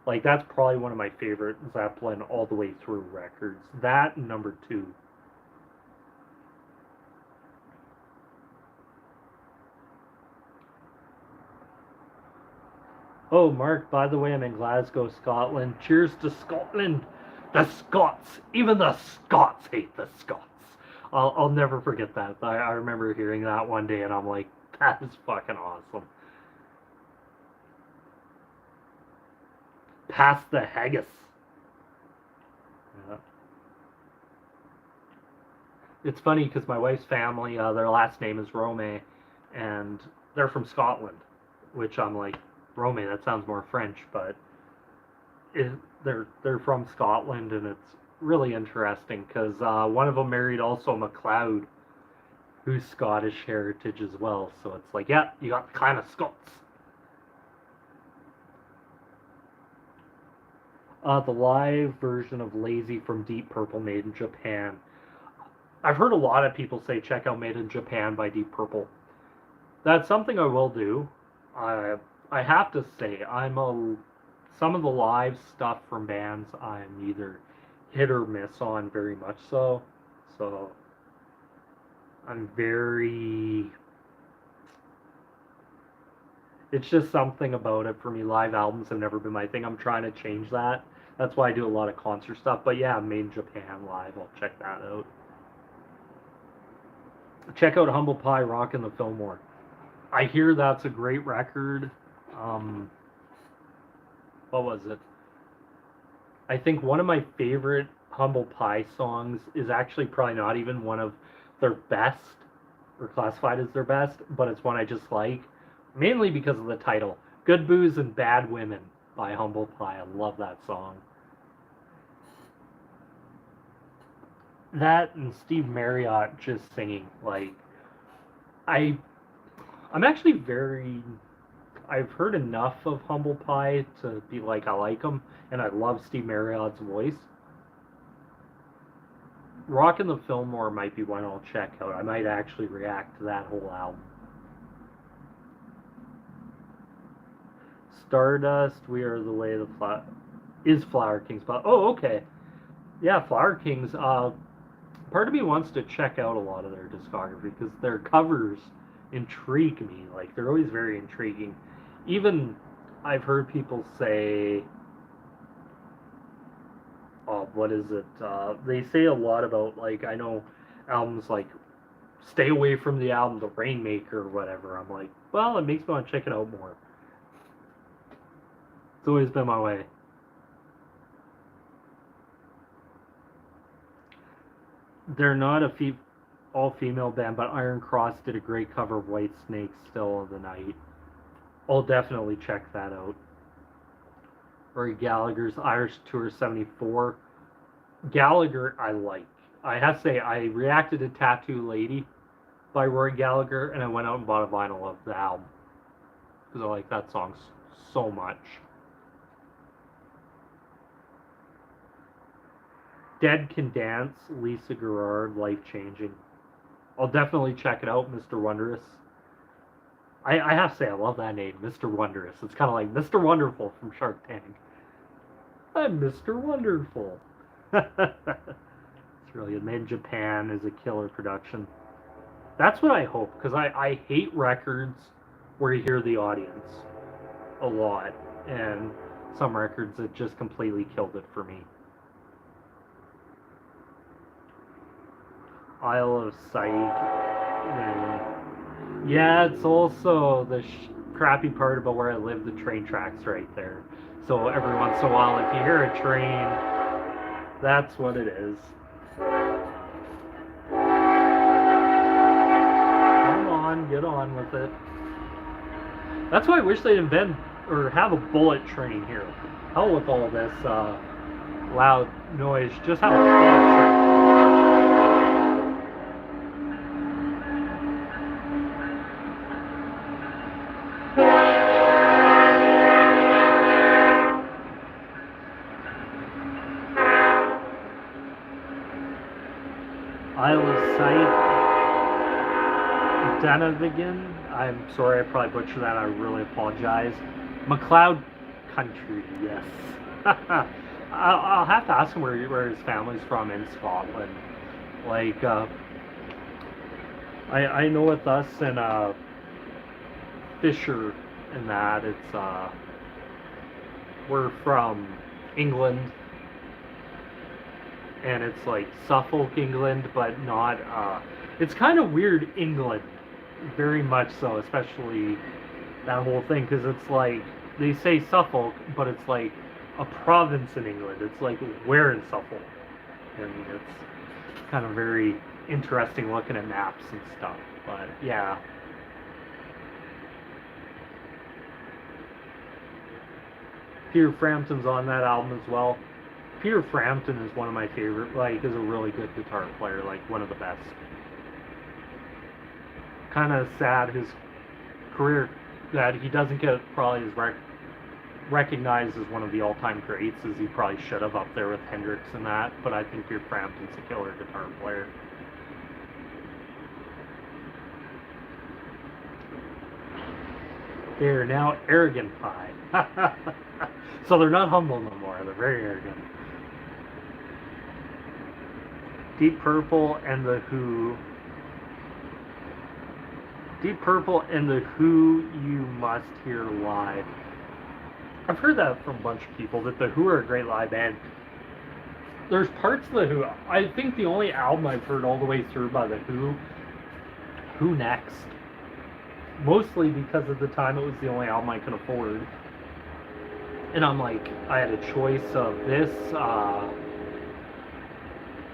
Like, that's probably one of my favorite Zeppelin all the way through records. That and number 2. Oh, Mark, by the way, I'm in Glasgow, Scotland. Cheers to Scotland! The Scots! Even the Scots hate the Scots! I'll never forget that. I remember hearing that one day and I'm like, that is fucking awesome. Pass the haggis. Yeah. It's funny because my wife's family, their last name is Rome, and they're from Scotland, which I'm like, Rome, that sounds more French, but they're from Scotland, and it's really interesting because one of them married also MacLeod, who's Scottish heritage as well. So it's like, yeah, you got the kind of Scots. The live version of Lazy from Deep Purple, made in Japan. I've heard a lot of people say check out Made in Japan by Deep Purple. That's something I will do. I have to say, some of the live stuff from bands I'm either hit or miss on, very much so. So I'm very. It's just something about it for me. Live albums have never been my thing. I'm trying to change that. That's why I do a lot of concert stuff. But yeah, Made in Japan live. I'll check that out. Check out Humble Pie, Rockin' the Fillmore. I hear that's a great record. What was it? I think one of my favorite Humble Pie songs is actually probably not even one of their best, or classified as their best, but it's one I just like. Mainly because of the title, Good Booze and Bad Women by Humble Pie. I love that song. That and Steve Marriott just singing, like, I'm actually I've heard enough of Humble Pie to be like, I like them, and I love Steve Marriott's voice. Rockin' the Fillmore might be one I'll check out. I might actually react to that whole album. Stardust, We Are the Way of the Flower, is Flower Kings. But oh, okay, yeah, Flower Kings. Part of me wants to check out a lot of their discography because their covers intrigue me. Like, they're always very intriguing. Even I've heard people say, what is it? They say a lot about, like, I know albums like Stay Away from the album, The Rainmaker or whatever. I'm like, well, it makes me want to check it out more. It's always been my way. They're not a all-female band, but Iron Cross did a great cover of White Snake's Still of the Night. I'll definitely check that out. Rory Gallagher's Irish Tour 74. Gallagher, I like. I have to say, I reacted to Tattoo Lady by Rory Gallagher, and I went out and bought a vinyl of the album. Because I like that song so much. Dead Can Dance, Lisa Gerrard, Life Changing. I'll definitely check it out, Mr. Wondrous. I have to say, I love that name, Mr. Wondrous. It's kind of like Mr. Wonderful from Shark Tank. I'm Mr. Wonderful. It's really good. Made in Japan is a killer production. That's what I hope, because I hate records where you hear the audience a lot, and some records that just completely killed it for me. Isle of Sight. Yeah, it's also the crappy part about where I live, the train tracks right there. So every once in a while, if you hear a train, that's what it is. Come on, get on with it. That's why I wish they'd invent or have a bullet train here. Hell with all this loud noise. Just have a bullet train. Denavigan. I'm sorry, I probably butchered that. I really apologize. McLeod Country, yes. I'll have to ask him where his family's from in Scotland. Like, I know with us and Fisher and that, it's we're from England, and it's like Suffolk, England, but not. It's kind of weird, England, very much so, especially that whole thing, because it's like they say Suffolk, but it's like a province in England. It's like where in Suffolk, and it's kind of very interesting looking at maps and stuff. But yeah. Peter Frampton's on that album as well. Peter Frampton is one of my favorite, like, is a really good guitar player, like, one of the best. Kind of sad his career, that he doesn't get probably as recognized as one of the all-time greats as he probably should have up there with Hendrix and that, but I think Peter Frampton's a killer guitar player. They're now arrogant pie. So they're not humble no more, they're very arrogant. Deep Purple and the Who. Deep Purple and the Who you must hear live. I've heard that from a bunch of people, that the Who are a great live band. There's parts of the Who, I think the only album I've heard all the way through by the Who Next. Mostly because at the time it was the only album I could afford. And I'm like, I had a choice of this,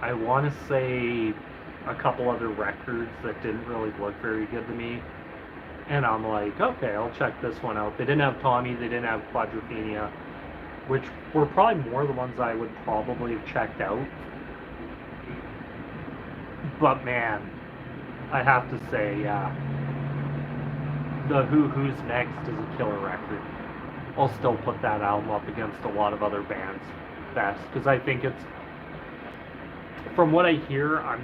I want to say a couple other records that didn't really look very good to me. And I'm like, okay, I'll check this one out. They didn't have Tommy, they didn't have Quadrophenia, which were probably more the ones I would probably have checked out. But man, I have to say, yeah, the Who's Next is a killer record. I'll still put that album up against a lot of other bands' best, because I think it's, from what I hear, I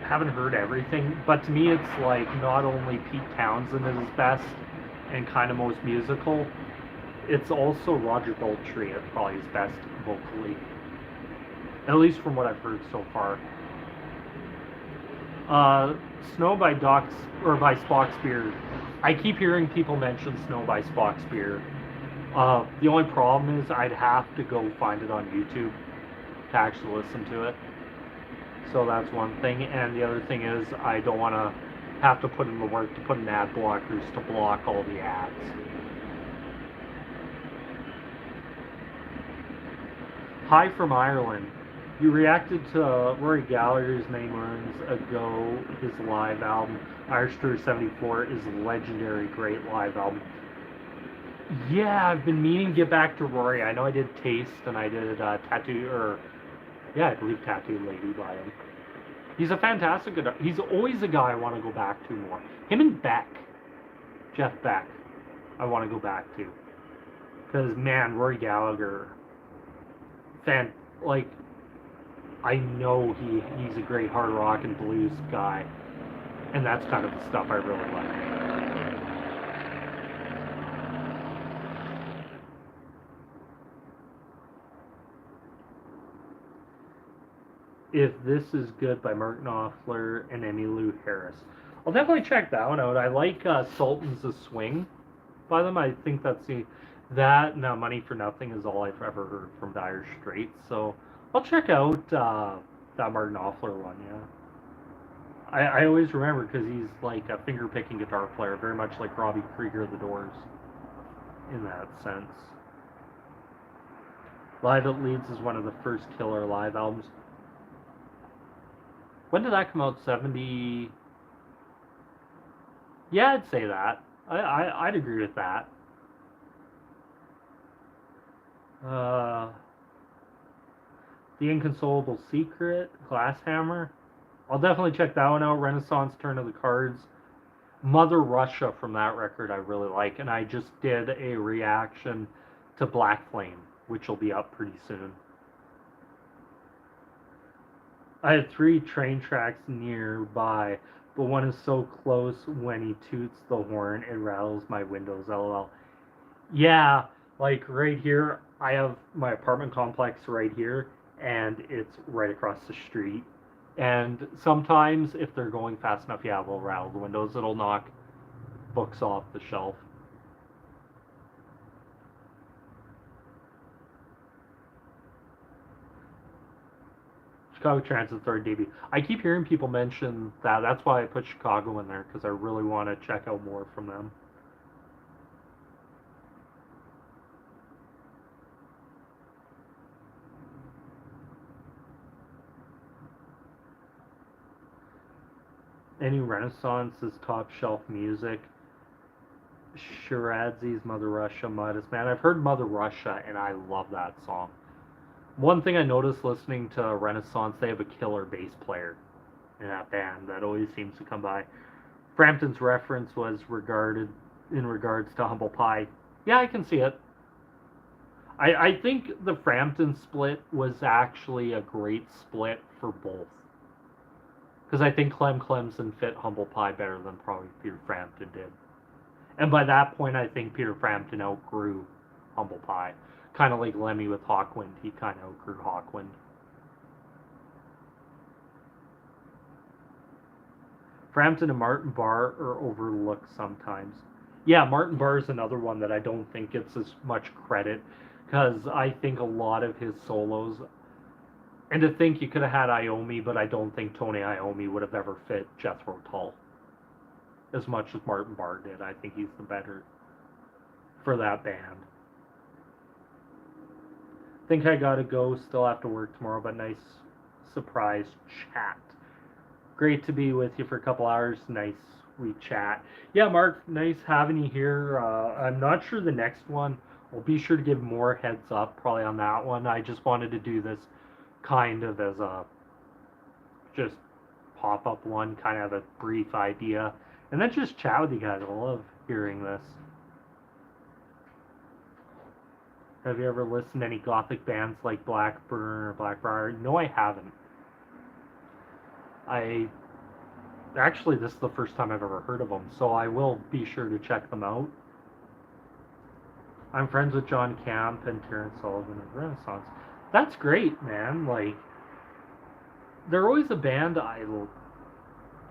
haven't heard everything, but to me it's like not only Pete Townsend is his best and kind of most musical, it's also Roger Daltrey at probably his best vocally, at least from what I've heard so far. Snow by Spock's Beard. I keep hearing people mention Snow by Spock's Beard. The only problem is I'd have to go find it on YouTube to actually listen to it. So that's one thing. And the other thing is I don't want to have to put in the work to put in ad blockers to block all the ads. Hi from Ireland. You reacted to Rory Gallagher's many months ago. His live album, Irish Tour 74, is a legendary, great live album. Yeah, I've been meaning to get back to Rory. I know I did Taste and I did Tattoo Lady by him. He's a fantastic guitar. He's always a guy I want to go back to more. Him and Jeff Beck, I want to go back to. Because, man, Rory Gallagher, I know he's a great hard rock and blues guy. And that's kind of the stuff I really like. If This Is Good by Mark Knopfler and Emmylou Harris. I'll definitely check that one out. I like Sultans of Swing by them. I think that and Money for Nothing is all I've ever heard from Dire Straits. So I'll check out that Mark Knopfler one, yeah. I always remember because he's like a finger-picking guitar player, very much like Robbie Krieger of the Doors in that sense. Live at Leeds is one of the first killer live albums. When did that come out? 70? Yeah, I'd say that. I'd agree with that. The Inconsolable Secret, Glasshammer. I'll definitely check that one out. Renaissance, Turn of the Cards. Mother Russia from that record I really like, and I just did a reaction to Black Flame, which will be up pretty soon. I had 3 train tracks nearby. but one is so close when he toots the horn, it rattles my windows, lol. Yeah, like right here, I have my apartment complex right here, and it's right across the street. And sometimes, if they're going fast enough, yeah, we'll rattle the windows. It'll knock books off the shelf. Chicago Transit Authority debut. I keep hearing people mention that. That's why I put Chicago in there, because I really want to check out more from them. Any Renaissance is top shelf music. Shiradzi's Mother Russia, Midas Man. I've heard Mother Russia, and I love that song. One thing I noticed listening to Renaissance, they have a killer bass player in that band that always seems to come by. Frampton's reference was regarded in regards to Humble Pie. Yeah, I can see it. I think the Frampton split was actually a great split for both. Because I think Clem Clemson fit Humble Pie better than probably Peter Frampton did. And by that point, I think Peter Frampton outgrew Humble Pie. Kind of like Lemmy with Hawkwind. He kind of outgrew Hawkwind. Frampton and Martin Barr are overlooked sometimes. Yeah, Martin Barr is another one that I don't think gets as much credit because I think a lot of his solos, and to think you could have had Iommi, but I don't think Tony Iommi would have ever fit Jethro Tull as much as Martin Barr did. I think he's the better for that band. Think I gotta go. Still have to work tomorrow, but nice surprise chat. Great to be with you for a couple hours. Nice we chat. Yeah, Mark, nice having you here. I'm not sure the next one. I'll be sure to give more heads up probably on that one. I just wanted to do this kind of as a just pop up one, kind of a brief idea, and then just chat with you guys. I love hearing this. Have you ever listened to any gothic bands like Blackburn or Blackbriar? No, I haven't. I actually, this is the first time I've ever heard of them, so I will be sure to check them out. I'm friends with John Camp and Terrence Sullivan of Renaissance. That's great, man. Like, they're always a band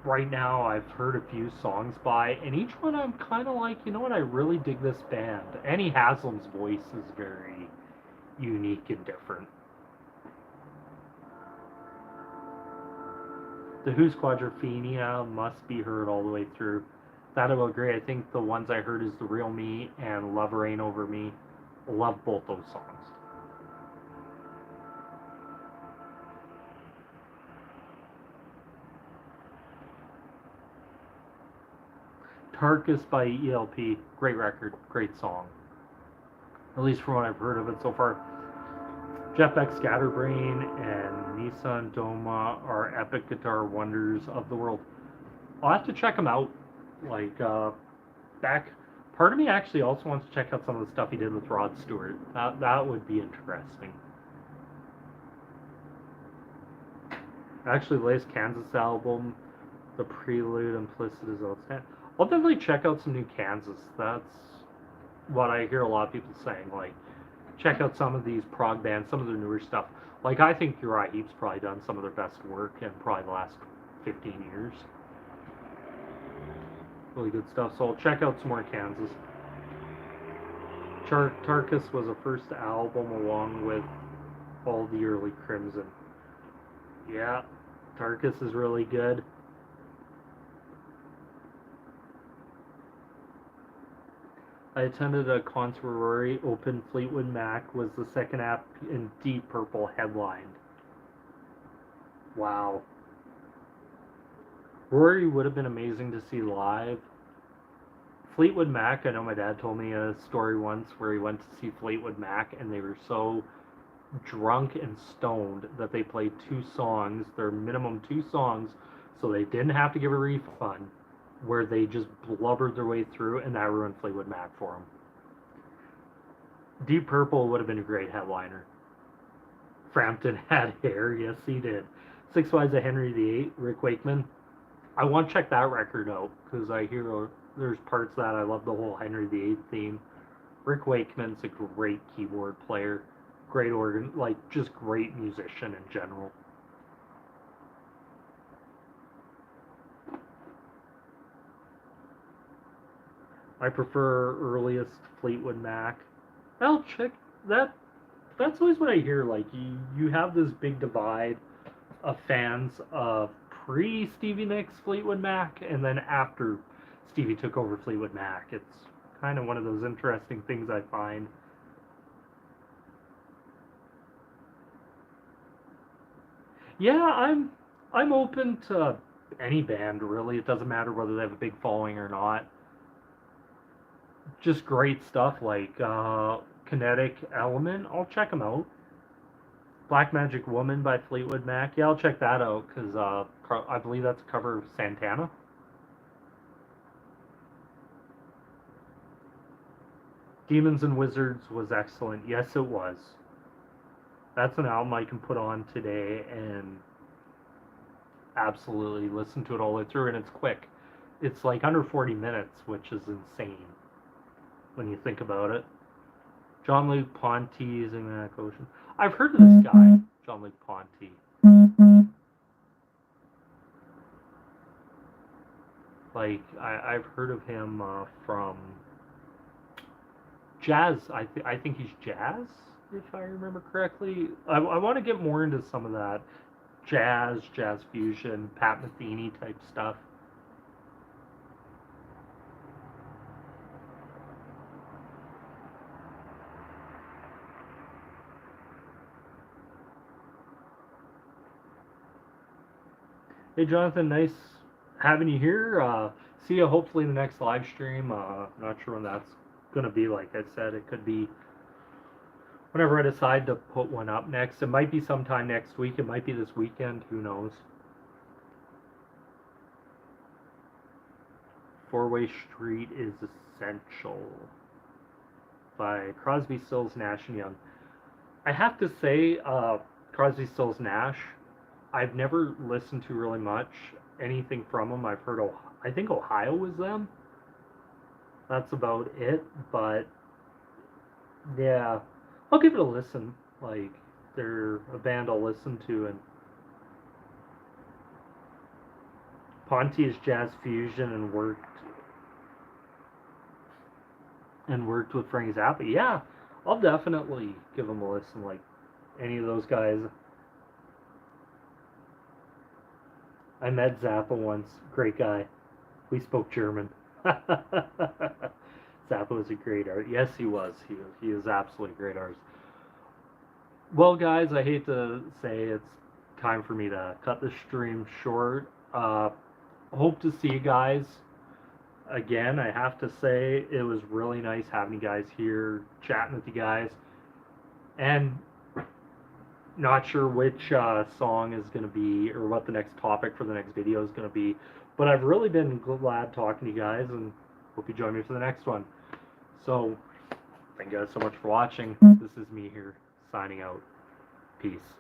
right now I've heard a few songs by, and each one I'm kind of like, you know what, I really dig this band. Annie Haslam's voice is very unique and different. The Who's Quadrophenia must be heard all the way through. That I will agree. I think the ones I heard is The Real Me and Love Reign Over Me. Love both those songs. Tarkus by ELP. Great record. Great song. At least from what I've heard of it so far. Jeff Beck Scatterbrain and Nissan Doma are epic guitar wonders of the world. I'll have to check them out. Like, back. Part of me actually also wants to check out some of the stuff he did with Rod Stewart. That would be interesting. Actually, the latest Kansas album, The Prelude, Implicit is outstanding. I'll definitely check out some new Kansas. That's what I hear a lot of people saying. Like, check out some of these prog bands, some of their newer stuff. Like, I think Uriah Heep's probably done some of their best work in probably the last 15 years. Really good stuff. So I'll check out some more Kansas. Tarkus was a first album along with all the early Crimson. Yeah, Tarkus is really good. I attended a concert where Rory opened Fleetwood Mac, was the second act in Deep Purple headlined. Wow. Rory would have been amazing to see live. Fleetwood Mac, I know my dad told me a story once where he went to see Fleetwood Mac and they were so drunk and stoned that they played two songs, their minimum two songs, so they didn't have to give a refund, where they just blubbered their way through, and that ruined Fleetwood Mac for them. Deep Purple would have been a great headliner. Frampton had hair, yes he did. Six Wives of Henry VIII, Rick Wakeman. I want to check that record out because I hear there's parts that I love the whole Henry VIII theme. Rick Wakeman's a great keyboard player, great organ, like just great musician in general. I prefer earliest Fleetwood Mac. I'll check that. That's always what I hear. Like you have this big divide of fans of pre Stevie Nicks Fleetwood Mac, and then after Stevie took over Fleetwood Mac. It's kind of one of those interesting things I find. Yeah, I'm open to any band really. It doesn't matter whether they have a big following or not. Just great stuff like Kinetic Element. I'll check them out. Blackmagic Woman by Fleetwood Mac. Yeah, I'll check that out because I believe that's a cover of Santana. Demons and Wizards was excellent. Yes, it was. That's an album I can put on today and absolutely listen to it all the way through, and it's quick. It's like under 40 minutes, which is insane when you think about it. Jean-Luc Ponty is in that ocean. I've heard of this guy, Jean-Luc Ponty. Like, I've heard of him from jazz. I think he's jazz, if I remember correctly. I want to get more into some of that jazz fusion, Pat Metheny type stuff. Hey Jonathan, nice having you here. See you hopefully in the next live stream. Not sure when that's gonna be. Like I said, it could be whenever I decide to put one up next. It might be sometime next week. It might be this weekend. Who knows? Four-Way Street is Essential by Crosby, Stills, Nash and Young. I have to say, Crosby, Stills, Nash, I've never listened to really much anything from them. I've heard, I think Ohio was them. That's about it. But yeah, I'll give it a listen. Like they're a band I'll listen to, and Ponty is jazz fusion and worked with Frank Zappa. Yeah, I'll definitely give them a listen. Like any of those guys. I met Zappa once. Great guy. We spoke German. Zappa was a great artist. Yes, he was. He is absolutely a great artist. Well, guys, I hate to say it's time for me to cut the stream short. Hope to see you guys again. I have to say it was really nice having you guys here, chatting with you guys. And not sure which song is going to be or what the next topic for the next video is going to be, but I've really been glad talking to you guys and hope you join me for the next one. So thank you guys so much for watching. This is me here signing out. Peace.